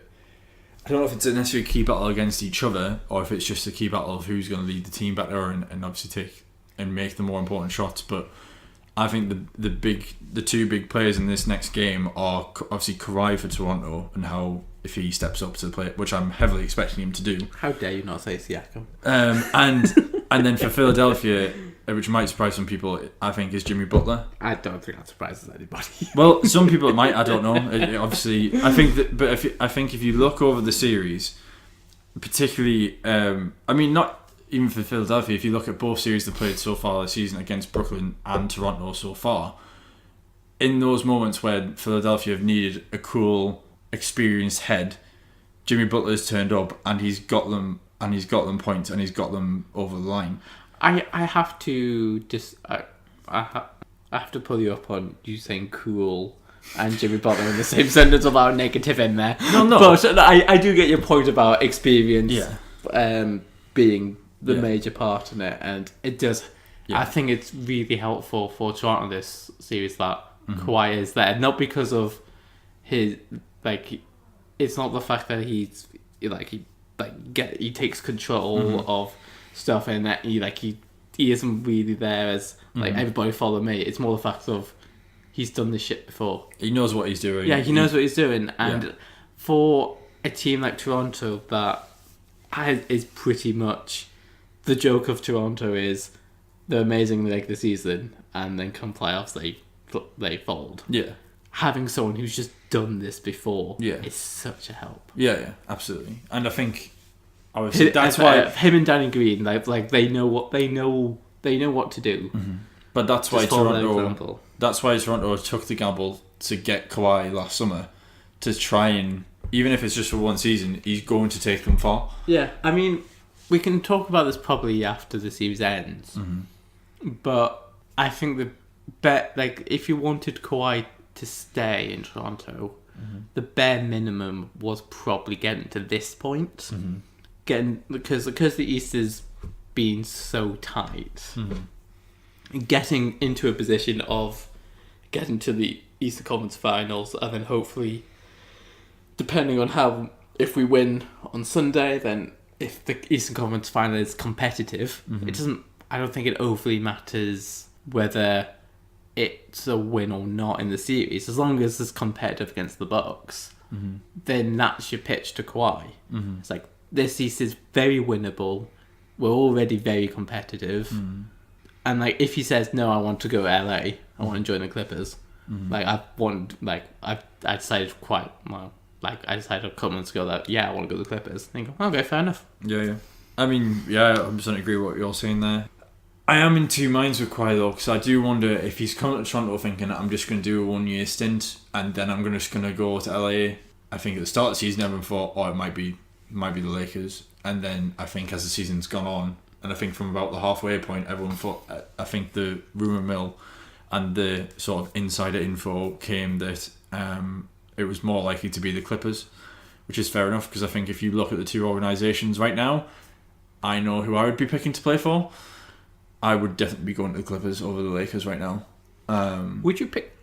Speaker 1: don't know if it's necessarily a key battle against each other or if it's just a key battle of who's going to lead the team better and obviously take and make the more important shots. But I think the two big players in this next game are obviously Kawhi for Toronto and how if he steps up to the plate, which I'm heavily expecting him to do.
Speaker 2: How dare you not say Siakam?
Speaker 1: And then for Philadelphia, which might surprise some people, I think is Jimmy Butler.
Speaker 2: I don't think that surprises anybody.
Speaker 1: Well, some people it might. I don't know. Obviously, I think that. But if you look over the series, particularly, I mean, not even for Philadelphia. If you look at both series they played so far this season against Brooklyn and Toronto so far, in those moments where Philadelphia have needed a cool, experienced head, Jimmy Butler's turned up and he's got them points and he's got them over the line.
Speaker 2: I have to I have to pull you up on you saying cool and Jimmy Butler in the same sentence without negative in there.
Speaker 1: No.
Speaker 2: But I do get your point about experience being the major part in it, and it does. Yeah. I think it's really helpful for Toronto this series that Kawhi is there, not because of his it's not the fact that he takes control of stuff and that he isn't really there as everybody follow me. It's more the fact of he's done this shit before.
Speaker 1: He knows what he's doing.
Speaker 2: Yeah, he knows what he's doing, and for a team like Toronto that is pretty much the joke of Toronto is they're amazing the season and then come playoffs they fold.
Speaker 1: Yeah.
Speaker 2: Having someone who's just done this before is such a help.
Speaker 1: Yeah, absolutely. And I think obviously that's why
Speaker 2: him and Danny Green they know what to do. Mm-hmm.
Speaker 1: But that's why Toronto took the gamble to get Kawhi last summer to try and, even if it's just for one season, he's going to take them far.
Speaker 2: Yeah, I mean, we can talk about this probably after the series ends. Mm-hmm. But I think if you wanted Kawhi to stay in Toronto, the bare minimum was probably getting to this point. Because the East has been so tight. Getting into a position of getting to the Eastern Conference Finals, and then hopefully, depending on if we win on Sunday, then if the Eastern Conference Final is competitive, it doesn't. I don't think it overly matters whether it's a win or not in the series, as long as it's competitive against the Bucks. Then that's your pitch to Kawhi. It's like, this East is very winnable. We're already very competitive. And like, if he says, no, I want to go to LA, I want to join the Clippers. I decided I decided a couple months ago that, I want to go to the Clippers. And you go, okay, fair enough.
Speaker 1: Yeah. I mean, I 100% agree with what you're saying there. I am in two minds with Kawhi though, because I do wonder if he's come to Toronto thinking I'm just going to do a 1 year stint and then I'm just going to go to LA. I think at the start of the season everyone thought, it might be the Lakers, and then I think as the season's gone on, and I think from about the halfway point everyone thought, I think the rumour mill and the sort of insider info came that it was more likely to be the Clippers, which is fair enough, because I think if you look at the two organisations right now, I know who I would be picking to play for. I would definitely be going to the Clippers over the Lakers right now.
Speaker 2: Would you pick?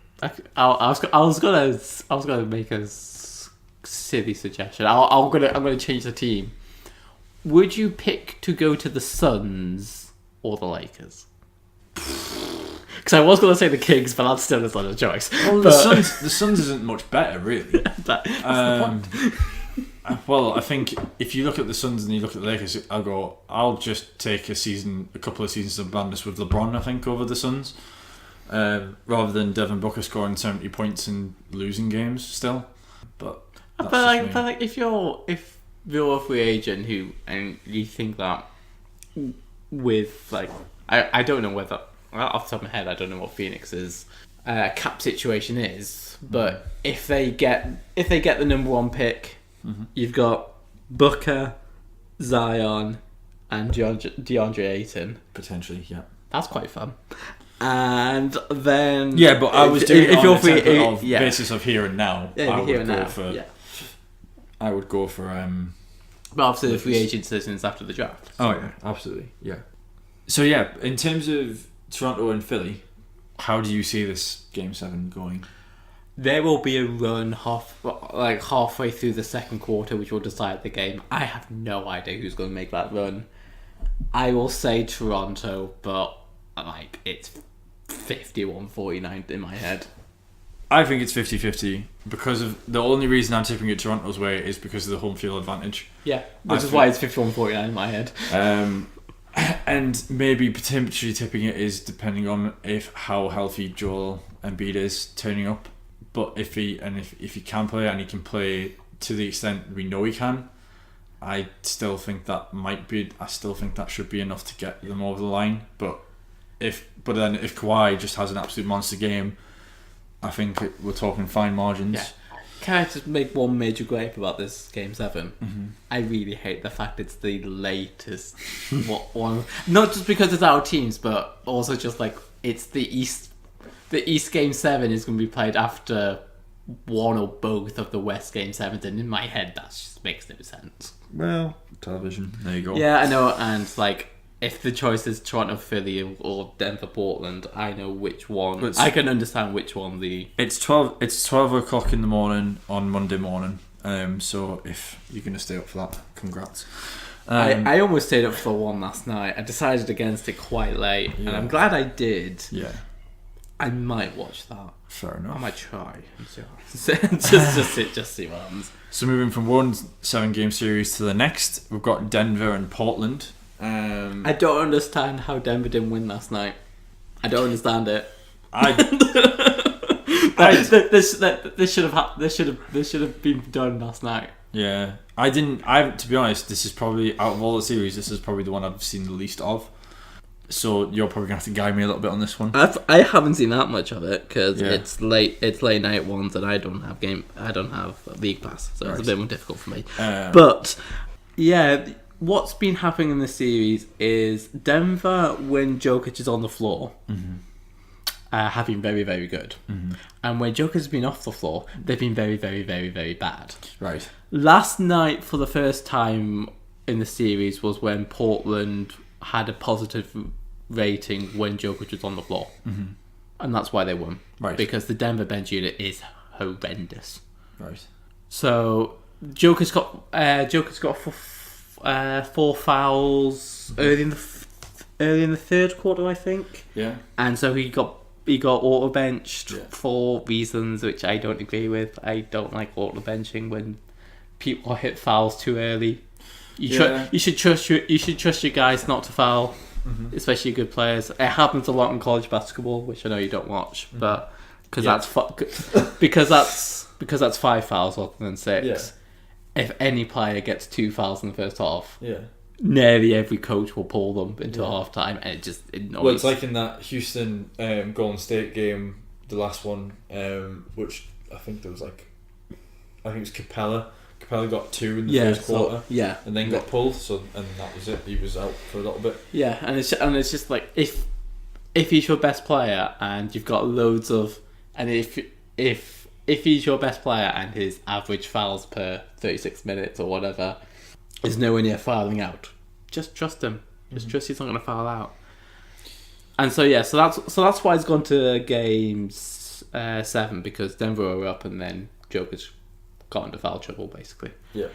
Speaker 2: I was gonna make a silly suggestion. I'm gonna change the team. Would you pick to go to the Suns or the Lakers? Because I was gonna say the Kings, but that's still not a choice.
Speaker 1: Well, the Suns isn't much better, really.
Speaker 2: That's the point.
Speaker 1: Well, I think if you look at the Suns and you look at the Lakers, I'll just take a couple of seasons of madness with LeBron, I think, over the Suns, rather than Devin Booker scoring 70 points and losing games still. But if you're a free agent and you think that with I don't know whether, off the top of my head, I don't know what Phoenix's cap situation is, but if they get the number one pick. You've got Booker, Zion, and DeAndre Ayton. Potentially, yeah.
Speaker 2: That's quite fun. And then...
Speaker 1: Yeah, but I was doing it on the basis of here and now. I would go for...
Speaker 2: But obviously the free agent decisions after the draft.
Speaker 1: So. Oh, yeah, absolutely, yeah. So, yeah, in terms of Toronto and Philly, how do you see this Game 7 going?
Speaker 2: There will be a run halfway through the second quarter, which will decide the game. I have no idea who's going to make that run. I will say Toronto, but it's 51-49 in my head.
Speaker 1: I think it's 50-50 because of the only reason I'm tipping it Toronto's way is because of the home field advantage.
Speaker 2: Yeah, which is why it's 51-49 in my head.
Speaker 1: And maybe potentially tipping it is depending on how healthy Joel Embiid is turning up. But if he can play and he can play to the extent we know he can, I still think that should be enough to get them over the line. But then if Kawhi just has an absolute monster game, I think we're talking fine margins.
Speaker 2: Yeah. Can I just make one major gripe about this Game 7? I really hate the fact it's the latest one. Not just because it's our teams, but also just it's the East. The East Game 7 is going to be played after one or both of the West Game 7s, and in my head that just makes no sense.
Speaker 1: Well, television, there you go.
Speaker 2: Yeah, I know, and if the choice is Toronto, Philly, or Denver, Portland, I know which one. I can understand which one
Speaker 1: It's 12 o'clock in the morning on Monday morning, so if you're going to stay up for that, congrats.
Speaker 2: I almost stayed up for one last night. I decided against it quite late, and I'm glad I did.
Speaker 1: Yeah.
Speaker 2: I might watch that.
Speaker 1: Fair enough.
Speaker 2: I might try and see just see what happens.
Speaker 1: So moving from one 7-game series to the next, we've got Denver and Portland.
Speaker 2: I don't understand how Denver didn't win last night. I don't understand it. This should have been done last night.
Speaker 1: Yeah, I didn't. To be honest, this is probably out of all the series, this is probably the one I've seen the least of. So you're probably gonna have to guide me a little bit on this one.
Speaker 2: I haven't seen that much of it because it's late night ones and I don't have League Pass, so it's a bit more difficult for me. But yeah, what's been happening in this series is Denver when Jokic is on the floor, have been very, very good.
Speaker 1: Mm-hmm.
Speaker 2: And when Joker's been off the floor, they've been very, very, very, very bad.
Speaker 1: Right.
Speaker 2: Last night, for the first time in the series, was when Portland had a positive rating when Jokic was on the floor.
Speaker 1: Mm-hmm.
Speaker 2: And that's why they won.
Speaker 1: Right.
Speaker 2: Because the Denver bench unit is horrendous.
Speaker 1: Right.
Speaker 2: So Joker's got four fouls early in the third quarter, I think.
Speaker 1: Yeah.
Speaker 2: And so he got auto benched
Speaker 1: Yeah.
Speaker 2: for reasons which I don't agree with. I don't like auto benching when people hit fouls too early. You should trust your guys not to foul, especially good players. It happens a lot in college basketball, which I know you don't watch, but because that's 5 fouls rather than 6.
Speaker 1: Yeah.
Speaker 2: If any player gets 2 fouls in the first half,
Speaker 1: Yeah.
Speaker 2: nearly every coach will pull them into half time, and it just annoys.
Speaker 1: Well, it's like in that Houston Golden State game, the last one, which I think it was Capella. Capella got 2 in the first quarter, and then got pulled. And that was it. He was out for a little bit.
Speaker 2: Yeah, and it's just like if he's your best player and you've got loads of, and if he's your best player and his average fouls per 36 minutes or whatever is nowhere near fouling out, just trust him. Just trust he's not going to foul out. And so that's why he's gone to games 7, because Denver were up and then Jokic got into foul trouble basically.
Speaker 1: Yeah.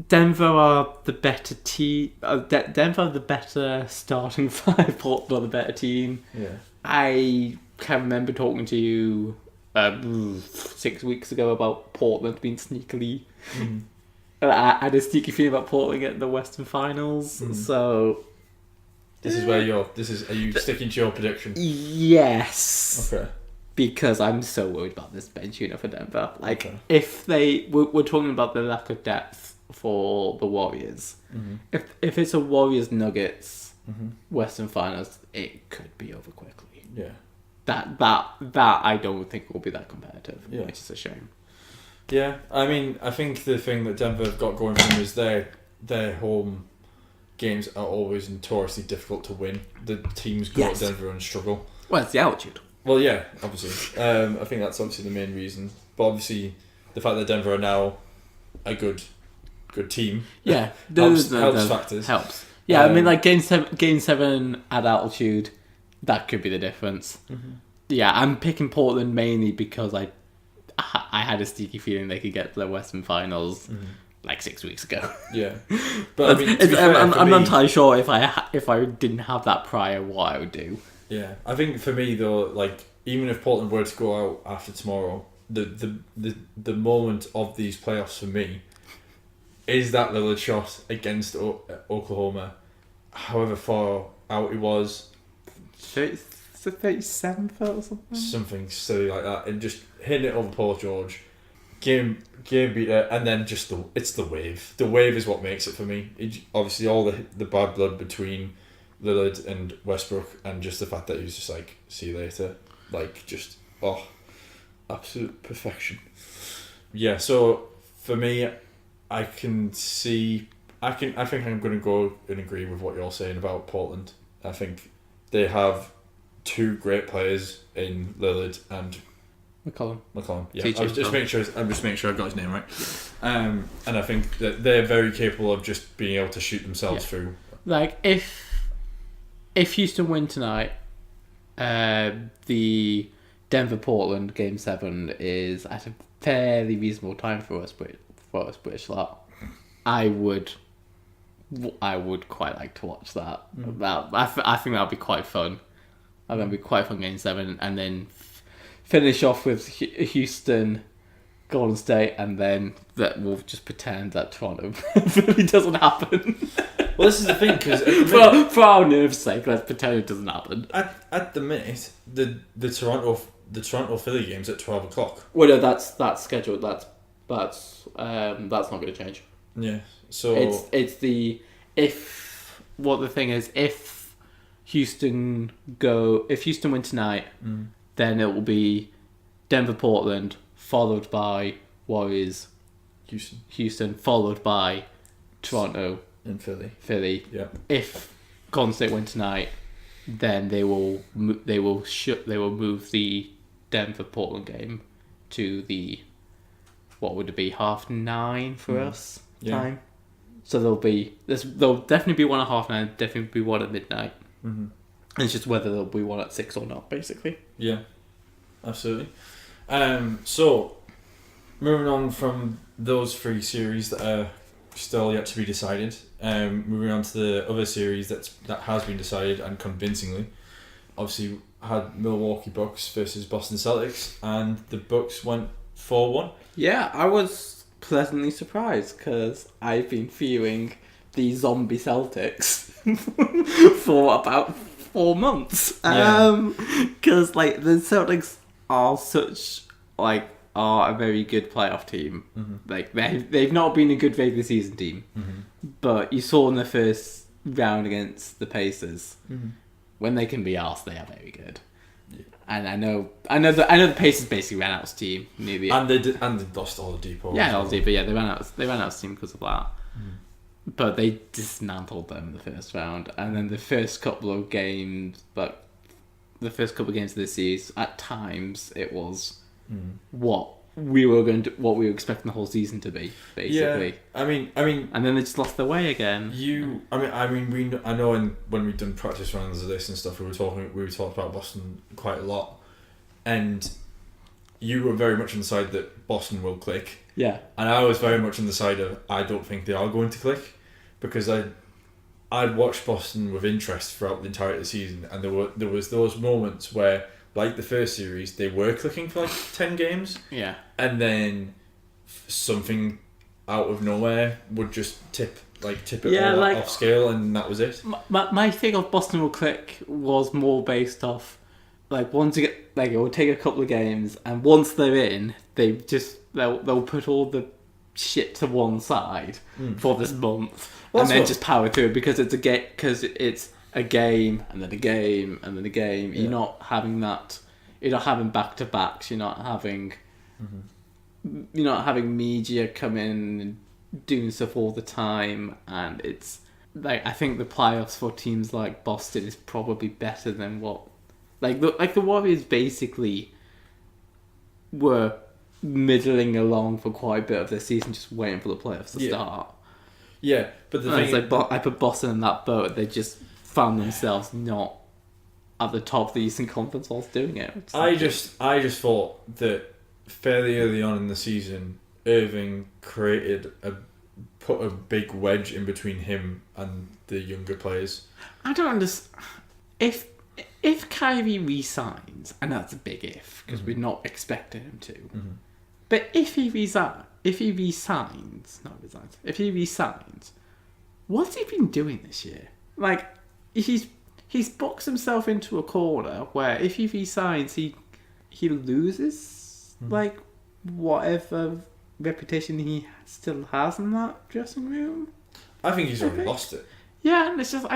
Speaker 2: Denver are the better team. Denver are the better starting 5. Portland are the better team.
Speaker 1: Yeah.
Speaker 2: I can remember talking to you 6 weeks ago about Portland being sneakily. I had a sneaky feeling about Portland getting the Western Finals. So
Speaker 1: are you sticking to your prediction?
Speaker 2: Yes.
Speaker 1: Okay.
Speaker 2: Because I'm so worried about this bench unit for Denver. If we're talking about the lack of depth for the Warriors. If it's a Warriors Nuggets Western Finals, it could be over quickly.
Speaker 1: Yeah.
Speaker 2: That I don't think will be that competitive.
Speaker 1: Yeah.
Speaker 2: Which is a shame.
Speaker 1: Yeah, I mean, I think the thing that Denver have got going for them is their home games are always notoriously difficult to win. The teams go to Denver and struggle.
Speaker 2: Well, it's the altitude.
Speaker 1: Well, yeah, obviously. I think that's obviously the main reason. But obviously, the fact that Denver are now a good team, helps factors.
Speaker 2: Helps. Yeah, I mean, like game 7 at altitude, that could be the difference. Yeah, I'm picking Portland mainly because I had a sneaky feeling they could get to the Western Finals like 6 weeks ago. Yeah,
Speaker 1: but I mean,
Speaker 2: I'm not entirely sure if I didn't have that prior, what I would do.
Speaker 1: Yeah, I think for me though, like even if Portland were to go out after tomorrow, the moment of these playoffs for me is that Lillard shot against Oklahoma, however far out it was.
Speaker 2: 37 foot or something?
Speaker 1: Something silly like that, and just hitting it over Paul George, game beater, and then just it's the wave. The wave is what makes it for me. Obviously, all the bad blood between Lillard and Westbrook, and just the fact that he was just like, see you later, like just absolute perfection. Yeah, so for me, I think I'm going to go and agree with what you're saying about Portland. I think they have 2 great players in Lillard and McCollum. Yeah, I'm just making sure I got his name right. And I think that they're very capable of just being able to shoot themselves through.
Speaker 2: Like if Houston win tonight, the Denver-Portland Game 7 is at a fairly reasonable time for us British lot. I would quite like to watch that. I think that'd be quite fun. I think it'd be quite fun Game 7, and then finish off with Houston, Golden State, and then that we'll just pretend that Toronto really doesn't happen.
Speaker 1: Well, this is the thing, because
Speaker 2: for our nerves' sake, let's pretend it doesn't happen.
Speaker 1: At the minute, the Toronto Philly game's at 12:00.
Speaker 2: Well, no, that's scheduled. That's not going to change.
Speaker 1: Yeah. So
Speaker 2: if Houston win tonight, then it will be Denver, Portland, followed by Warriors, Houston, followed by Toronto
Speaker 1: and Philly.
Speaker 2: Yeah. If Golden State win tonight, then they will move the Denver Portland game to the, what would it be, 9:30 for us time. So there'll definitely be one at 9:30, definitely be one at midnight.
Speaker 1: Mm-hmm.
Speaker 2: It's just whether there'll be one at 6 or not, basically.
Speaker 1: Yeah, absolutely. So moving on from those 3 series that are still yet to be decided, moving on to the other series that has been decided, and convincingly. Obviously, had Milwaukee Bucks versus Boston Celtics, and the Bucks went 4-1.
Speaker 2: Yeah, I was pleasantly surprised because I've been fearing the zombie Celtics for about 4 months. Because like the Celtics are are a very good playoff team.
Speaker 1: Mm-hmm.
Speaker 2: Like they've not been a good regular season team, but you saw in the first round against the Pacers, when they can be arsed, they are very good. Yeah. And I know the Pacers basically ran out of steam nearly.
Speaker 1: And they lost Oladipo.
Speaker 2: Yeah, Oladipo. Yeah, they ran out of steam because of that. But they dismantled them in the first round, and then the first couple of games of the series, at times it was what we were expecting the whole season to be, basically.
Speaker 1: Yeah, I mean,
Speaker 2: and then they just lost their way again.
Speaker 1: I know when we've done practice rounds of this and stuff, we were talking about Boston quite a lot, and you were very much on the side that Boston will click.
Speaker 2: Yeah.
Speaker 1: And I was very much on the side of I don't think they are going to click, because I'd watched Boston with interest throughout the entirety of the season, and there was those moments where, like the first series, they were clicking for like 10 games.
Speaker 2: Yeah.
Speaker 1: And then something out of nowhere would just tip it all off scale, and that was it.
Speaker 2: My thing of Boston will click was more based off once you get it will take a couple of games, and once they're in, they'll put all the shit to one side for this month, and then just power through it, because it's a game and then a game and then a game. Yeah. You're not having back to backs. You're not having media come in and doing stuff all the time, and it's I think the playoffs for teams like Boston is probably better than what the Warriors basically were middling along for quite a bit of their season, just waiting for the playoffs to start.
Speaker 1: Yeah, but the thing
Speaker 2: I put Boston in that boat. They just found themselves not at the top of the Eastern Conference whilst doing it.
Speaker 1: I just thought that fairly early on in the season, Irving put a big wedge in between him and the younger players.
Speaker 2: I don't understand. If Kyrie resigns, and that's a big if, because we're not expecting him to, but if he resigns, what's he been doing this year? He's boxed himself into a corner where if he resigns, he loses whatever reputation he still has in that dressing room.
Speaker 1: I think he's already lost it.
Speaker 2: Yeah, and it's just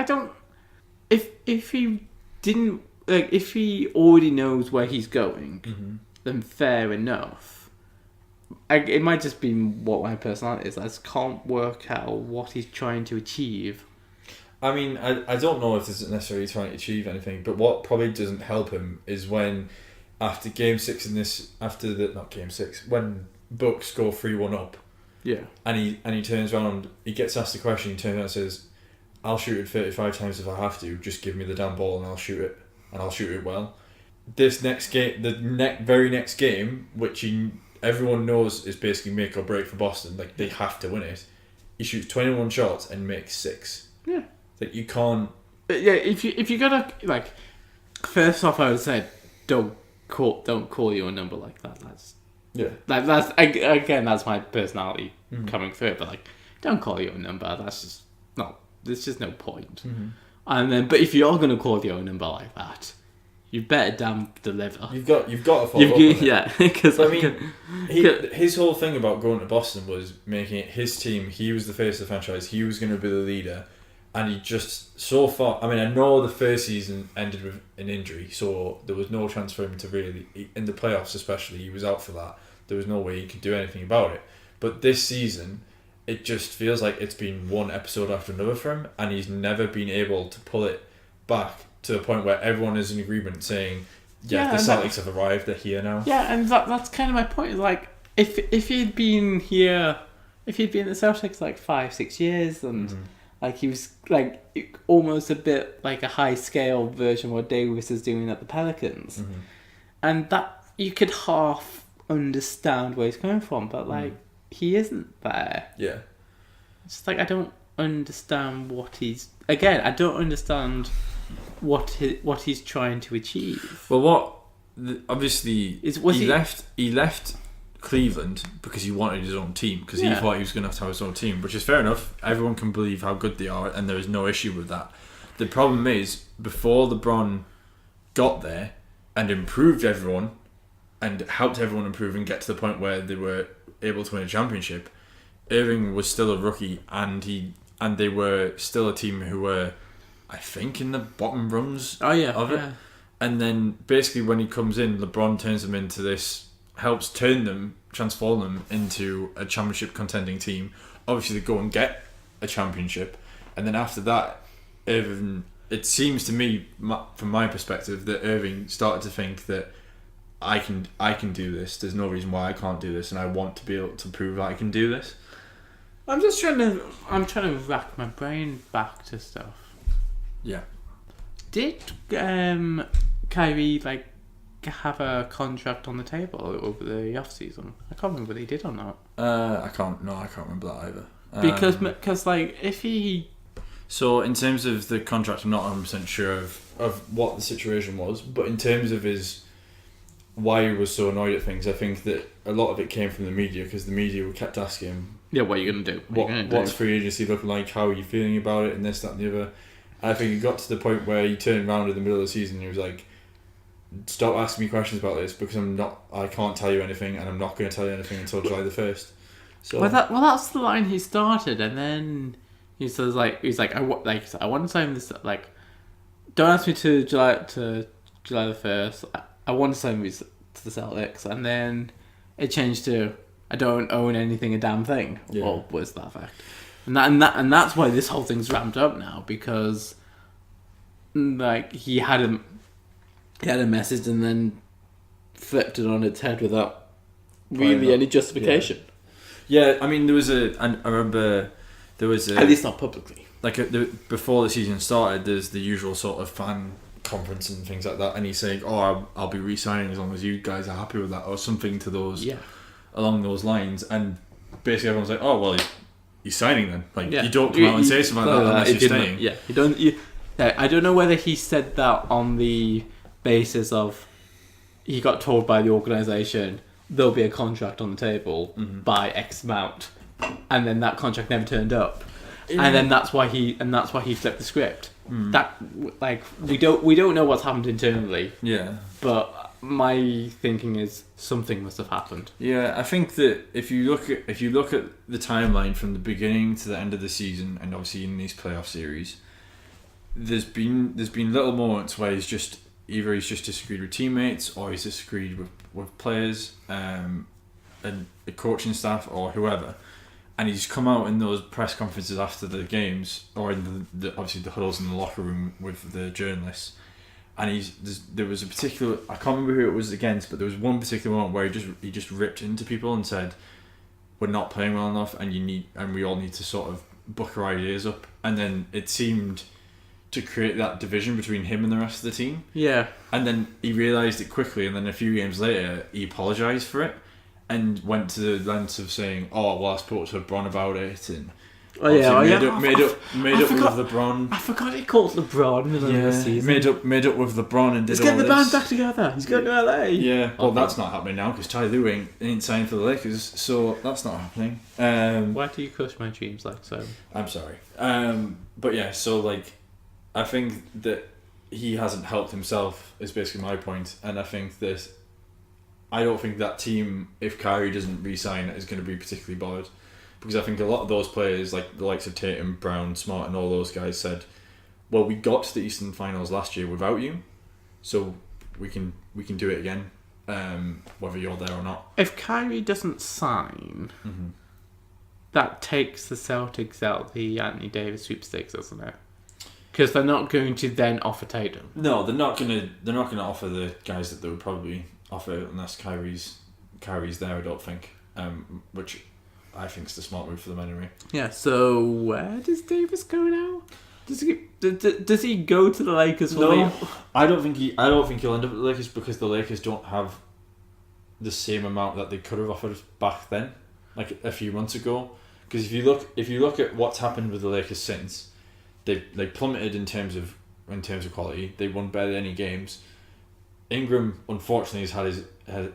Speaker 2: if he didn't if he already knows where he's going, then fair enough. It might just be what my personality is. I just can't work out what he's trying to achieve.
Speaker 1: I mean, I don't know if he's necessarily trying to achieve anything, but what probably doesn't help him is when after Game 6 when Bucks go 3-1 up, and he turns around, he gets asked a question, he turns around and says, "I'll shoot it 35 times if I have to. Just give me the damn ball and I'll shoot it, and I'll shoot it well." This next game, very next game, which everyone knows is basically make or break for Boston, they have to win it. He shoots 21 shots and makes 6.
Speaker 2: Yeah.
Speaker 1: You can't.
Speaker 2: Yeah, if you gotta first off, I would say don't call your number like that. That's again, that's my personality coming through. But don't call your number. That's just no. There's just no point. And then, but if you're gonna call your number like that, you better damn deliver.
Speaker 1: You've got to follow up on it.
Speaker 2: Yeah, because
Speaker 1: his whole thing about going to Boston was making it his team. He was the face of the franchise. He was going to be the leader. And he just, so far, I mean, I know the first season ended with an injury, so there was no chance for him to really, in the playoffs especially, he was out for that. There was no way he could do anything about it. But this season, it just feels like it's been one episode after another for him, and he's never been able to pull it back to the point where everyone is in agreement saying, the Celtics have arrived, they're here now.
Speaker 2: Yeah, and that's kind of my point. Like, if he'd been here, if he'd been in the Celtics like 5-6 years, and like he was like almost a bit like a high scale version of what Davis is doing at the Pelicans, and that you could half understand where he's coming from, but like he isn't there.
Speaker 1: Yeah,
Speaker 2: it's just like I don't understand what he's. Again, I don't understand what he's trying to achieve.
Speaker 1: Well, obviously he left Cleveland because he wanted his own team, because he thought he was going to have his own team, which is fair enough. Everyone can believe how good they are, and there is no issue with that. The problem is, before LeBron got there and improved everyone and helped everyone improve and get to the point where they were able to win a championship, Irving was still a rookie, and they were still a team who were, I think, in the bottom rungs of it. Yeah. And then basically when he comes in, LeBron turns them into this, helps transform them into a championship contending team. Obviously they go and get a championship, and then after that, Irving, it seems to me, from my perspective, that Irving started to think that I can do this. There's no reason why I can't do this, and I want to be able to prove I can do this.
Speaker 2: I'm trying to rack my brain back to stuff.
Speaker 1: Yeah. Did
Speaker 2: Kyrie have a contract on the table over the off season? I can't remember whether he did or not.
Speaker 1: I can't remember that either.
Speaker 2: Because if he.
Speaker 1: So in terms of the contract, I'm not 100% sure of what the situation was, but in terms of why he was so annoyed at things, I think that a lot of it came from the media, because the media kept asking him,
Speaker 2: what are you going to do?
Speaker 1: What's free agency looking like? How are you feeling about it? And this, that, and the other. And I think it got to the point where he turned around in the middle of the season and he was like, stop asking me questions about this, because I can't tell you anything, and I'm not going to tell you anything until July the 1st. So
Speaker 2: that's the line he started, and then he says I want to sign this, like, don't ask me to July the 1st. I want to sign this to the Celtics, and then it changed to I don't own anything a damn thing. Yeah. Or was that fact? And that's why this whole thing's ramped up now, because like he had a message and then flipped it on its head without really any justification.
Speaker 1: Yeah, I mean, I remember there was
Speaker 2: at least not publicly.
Speaker 1: Like before the season started, there's the usual sort of fan conference and things like that, and he's saying, I'll be re-signing as long as you guys are happy with that, or something to those along those lines. And basically everyone's like, oh well, he's signing then. Like, you don't come out and say something like that unless you're staying.
Speaker 2: Yeah, you don't. I don't know whether he said that on the basis of he got told by the organisation there'll be a contract on the table by X amount, and then that contract never turned up, and then that's why he flipped the script. That, like, we don't know what's happened internally.
Speaker 1: Yeah,
Speaker 2: but my thinking is something must have happened.
Speaker 1: Yeah, I think that if you look at the timeline from the beginning to the end of the season, and obviously in these playoff series, there's been little moments where he's just disagreed with teammates, or he's disagreed with players, and the coaching staff, or whoever. And he's come out in those press conferences after the games, or in the obviously the huddles in the locker room with the journalists. And there was a particular, I can't remember who it was against, but there was one particular moment where he just ripped into people and said, "We're not playing well enough, and we all need to sort of buck our ideas up." And then it seemed to create that division between him and the rest of the team.
Speaker 2: Yeah.
Speaker 1: And then he realised it quickly, and then a few games later he apologised for it. And went to the lengths of saying, "Oh, well, I spoke to LeBron about it," and made up with LeBron.
Speaker 2: I forgot he called LeBron in the middle of the season.
Speaker 1: Made up with LeBron and did all this.
Speaker 2: He's getting the band back together. He's going to LA.
Speaker 1: Yeah, well, that's not happening now because Ty Lue ain't signed for the Lakers, so that's not happening.
Speaker 2: Why do you crush my dreams like so?
Speaker 1: I'm sorry. But yeah, so like, I think that he hasn't helped himself is basically my point, and I think that. I don't think that team, if Kyrie doesn't re-sign, is going to be particularly bothered, because I think a lot of those players, like the likes of Tatum, Brown, Smart, and all those guys, said, "Well, we got to the Eastern Finals last year without you, so we can do it again, whether you're there or not."
Speaker 2: If Kyrie doesn't sign, that takes the Celtics out the Anthony Davis sweepstakes, doesn't it? Because they're not going to then offer Tatum.
Speaker 1: No, they're not gonna offer the guys that they would probably offer unless Kyrie's there. I don't think, which I think is the smart move for them anyway.
Speaker 2: Yeah. So where does Davis go now? Does he go to the Lakers?
Speaker 1: No, I don't think he'll end up at the Lakers because the Lakers don't have the same amount that they could have offered back then, like a few months ago. Because if you look at what's happened with the Lakers since, they plummeted in terms of quality. They won barely any games. Ingram unfortunately has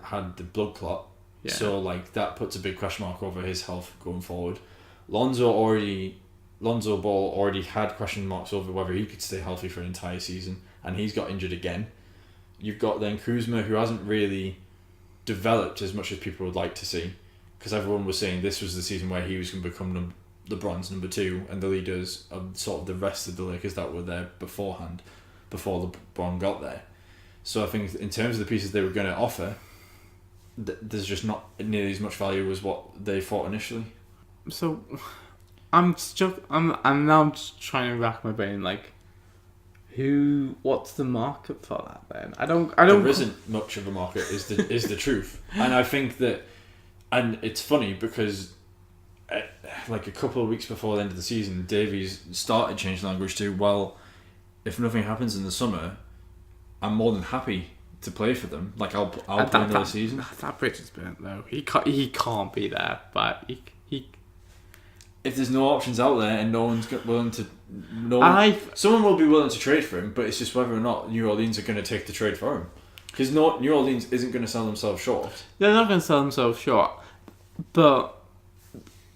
Speaker 1: had the blood clot, so like that puts a big question mark over his health going forward. Lonzo Ball already had question marks over whether he could stay healthy for an entire season, and he's got injured again. You've got then Kuzma, who hasn't really developed as much as people would like to see, because everyone was saying this was the season where he was going to become LeBron's number 2 and the leaders of sort of the rest of the Lakers that were there beforehand, before LeBron got there. So I think in terms of the pieces they were going to offer, there's just not nearly as much value as what they thought initially.
Speaker 2: So I'm now just trying to rack my brain, like, what's the market for that then? I don't.
Speaker 1: There isn't much of a market, is the truth, and I think that, and it's funny because, like a couple of weeks before the end of the season, Davies started changing language to, well, if nothing happens in the summer, I'm more than happy to play for them. Like I'll play another season.
Speaker 2: That bridge is burnt though. He can't be there, but he.
Speaker 1: If there's no options out there and no one's willing to, someone will be willing to trade for him, but it's just whether or not New Orleans are going to take the trade for him. Because New Orleans isn't going to sell themselves short.
Speaker 2: They're not going to sell themselves short, but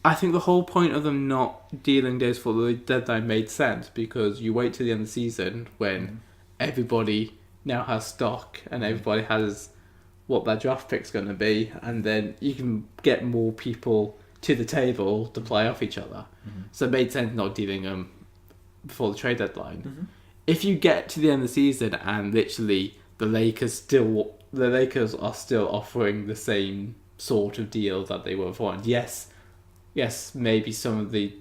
Speaker 2: I think the whole point of them not dealing days for the deadline made sense, because you wait till the end of the season when everybody now has stock and everybody has what their draft pick's going to be, and then you can get more people to the table to play off each other. So it made sense not dealing them before the trade deadline. If you get to the end of the season and literally the Lakers are still offering the same sort of deal that they were before, and yes, maybe some of the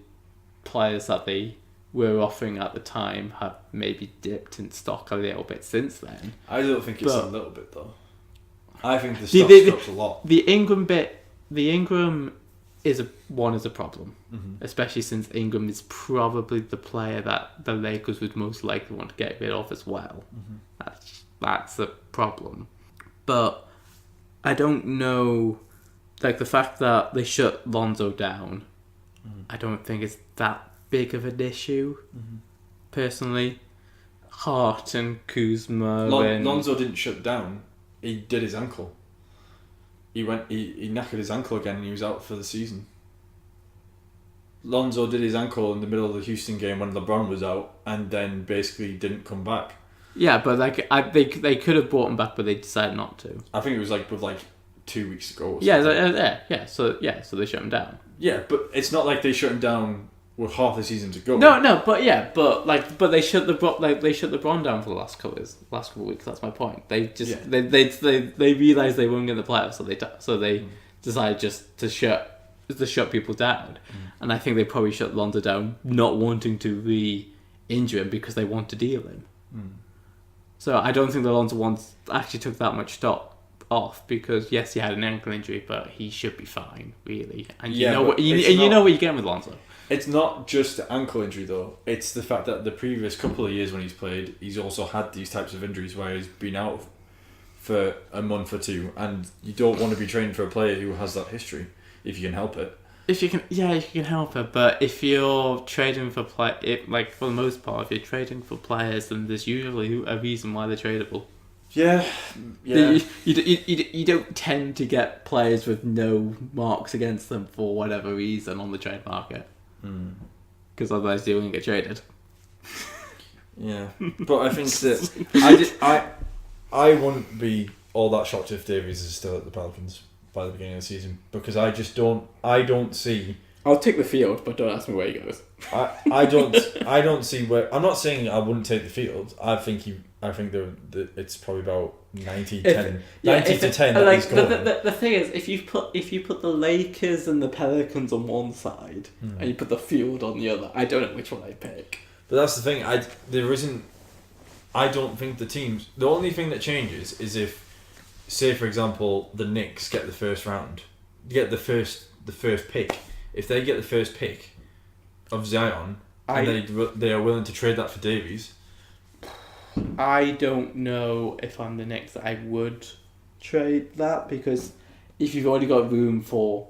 Speaker 2: players that they were offering at the time have maybe dipped in stock a little bit since then.
Speaker 1: I don't think it's a little bit though. I think the stock dropped a lot.
Speaker 2: The Ingram is a problem, especially since Ingram is probably the player that the Lakers would most likely want to get rid of as well. That's a problem. But I don't know, like the fact that they shut Lonzo down, I don't think it's that big of an issue, personally. Hart and Kuzma...
Speaker 1: Lonzo didn't shut down, he did his ankle. He knackered his ankle again and he was out for the season. Lonzo did his ankle in the middle of the Houston game when LeBron was out, and then basically didn't come back.
Speaker 2: Yeah, but they could have brought him back, but they decided not to.
Speaker 1: I think it was with 2 weeks ago.
Speaker 2: So they shut him down.
Speaker 1: Yeah, but it's not like they shut him down with half the season to go.
Speaker 2: No, but they shut LeBron down for the last couple of weeks. That's my point. They just they realized they weren't in the playoffs, so they decided just to shut people down. And I think they probably shut Lonzo down, not wanting to re-injure him because they want to deal him. So I don't think the Lonzo ones actually took that much stock off, because yes, he had an ankle injury, but he should be fine, really. And you know what you're getting with Lonzo.
Speaker 1: It's not just the ankle injury though. It's the fact that the previous couple of years when he's played, he's also had these types of injuries where he's been out for a month or two, and you don't want to be training for a player who has that history if you can help it.
Speaker 2: If you can help it, but if you're trading for for the most part, if you're trading for players, then there's usually a reason why they're tradable.
Speaker 1: Yeah.
Speaker 2: You don't tend to get players with no marks against them for whatever reason on the trade market, because otherwise they won't get traded.
Speaker 1: Yeah, but I think that I wouldn't be all that shocked if Davies is still at the Pelicans by the beginning of the season, because I don't see.
Speaker 2: I'll take the field, but don't ask me where he goes.
Speaker 1: I don't see where. I'm not saying I wouldn't take the field. I think it's probably about 90 to 10 that he's going.
Speaker 2: The thing is, if you put the Lakers and the Pelicans on one side and you put the field on the other, I don't know which one I'd pick.
Speaker 1: But that's the thing. I don't think the teams. The only thing that changes is if, say for example, the Knicks get the first round, get the first pick. If they get the first pick of Zion, and they are willing to trade that for Davies.
Speaker 2: I don't know if I'm the Knicks I would trade that, because if you've already got room for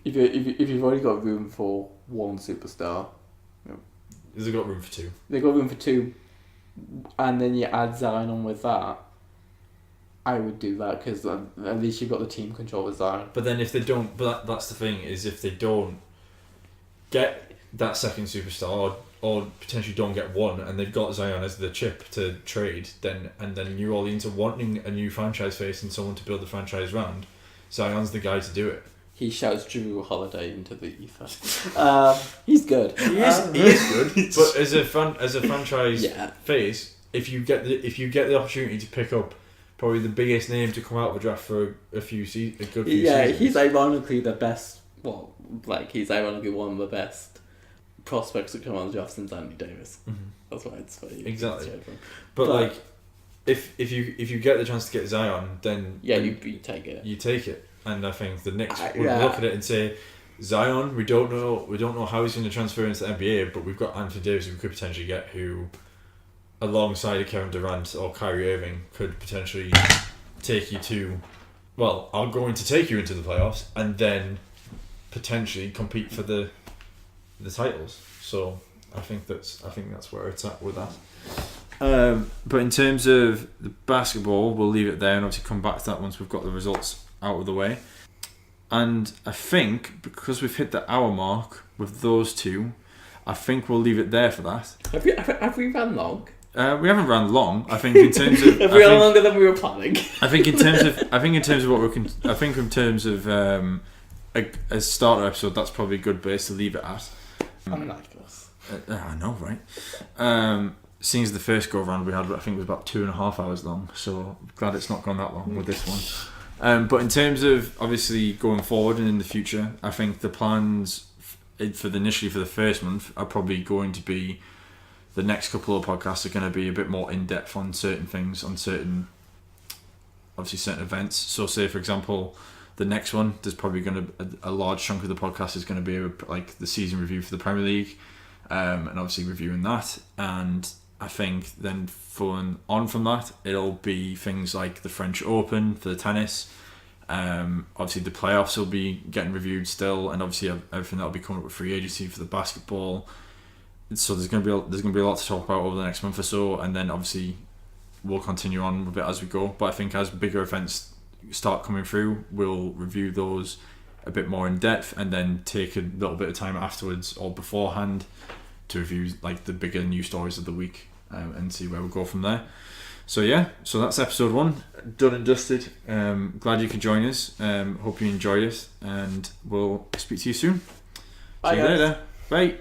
Speaker 2: if you've already got room for one superstar,
Speaker 1: They've got room for two.
Speaker 2: They've got room for two, and then you add Zion on with that. I would do that because at least you've got the team control with Zion.
Speaker 1: But then if they don't, that's the thing, is if they don't get that second superstar or potentially don't get one, and they've got Zion as the chip to trade, then New Orleans are wanting a new franchise face and someone to build the franchise around, Zion's the guy to do it.
Speaker 2: He shouts Drew Holiday into the ether. He's good.
Speaker 1: He is good. But as a franchise face, if you get the opportunity to pick up probably the biggest name to come out of a draft for a good few seasons.
Speaker 2: Yeah, he's ironically the best. Well, he's ironically one of the best prospects that come out of the draft since Andy Davis.
Speaker 1: Mm-hmm.
Speaker 2: That's why it's funny.
Speaker 1: Exactly. But if you get the chance to get Zion, then
Speaker 2: you take it.
Speaker 1: You take it. And I think the Knicks would look at it and say, Zion, we don't know how he's going to transfer into the NBA, but we've got Anthony Davis who we could potentially get, who, alongside Kevin Durant or Kyrie Irving, could potentially take you to, are going to take you into the playoffs and then potentially compete for the titles. So I think that's where it's at with that. But in terms of the basketball, we'll leave it there and obviously come back to that once we've got the results out of the way. And I think because we've hit the hour mark with those two, I think we'll leave it there for that.
Speaker 2: Have we run long?
Speaker 1: We haven't run long. I think in terms of
Speaker 2: have we run longer than we were planning?
Speaker 1: I think in terms of what we're in terms of a starter episode, that's probably a good base to leave it at.
Speaker 2: I like this.
Speaker 1: I know, right? Seeing as the first go around we had, I think it was about 2.5 hours long. So I'm glad it's not gone that long with this one. But in terms of obviously going forward and in the future, I think the plans for the first month are probably going to be the next couple of podcasts are going to be a bit more in depth on certain things, on certain events. So, say for example, the next one, there's probably going to a large chunk of the podcast is going to be like the season review for the Premier League, and obviously reviewing that. And I think then following on from that, it'll be things like the French Open for the tennis. Obviously the playoffs will be getting reviewed still, and obviously everything that'll be coming up with free agency for the basketball. So there's going to be a lot to talk about over the next month or so, and then obviously we'll continue on with it as we go. But I think as bigger events start coming through, we'll review those a bit more in depth, and then take a little bit of time afterwards or beforehand to review like the bigger news stories of the week, and see where we'll go from there. So that's episode 1 done and dusted. Glad you could join us. Hope you enjoyed it, and we'll speak to you soon.
Speaker 2: Bye,
Speaker 1: See you later. Bye.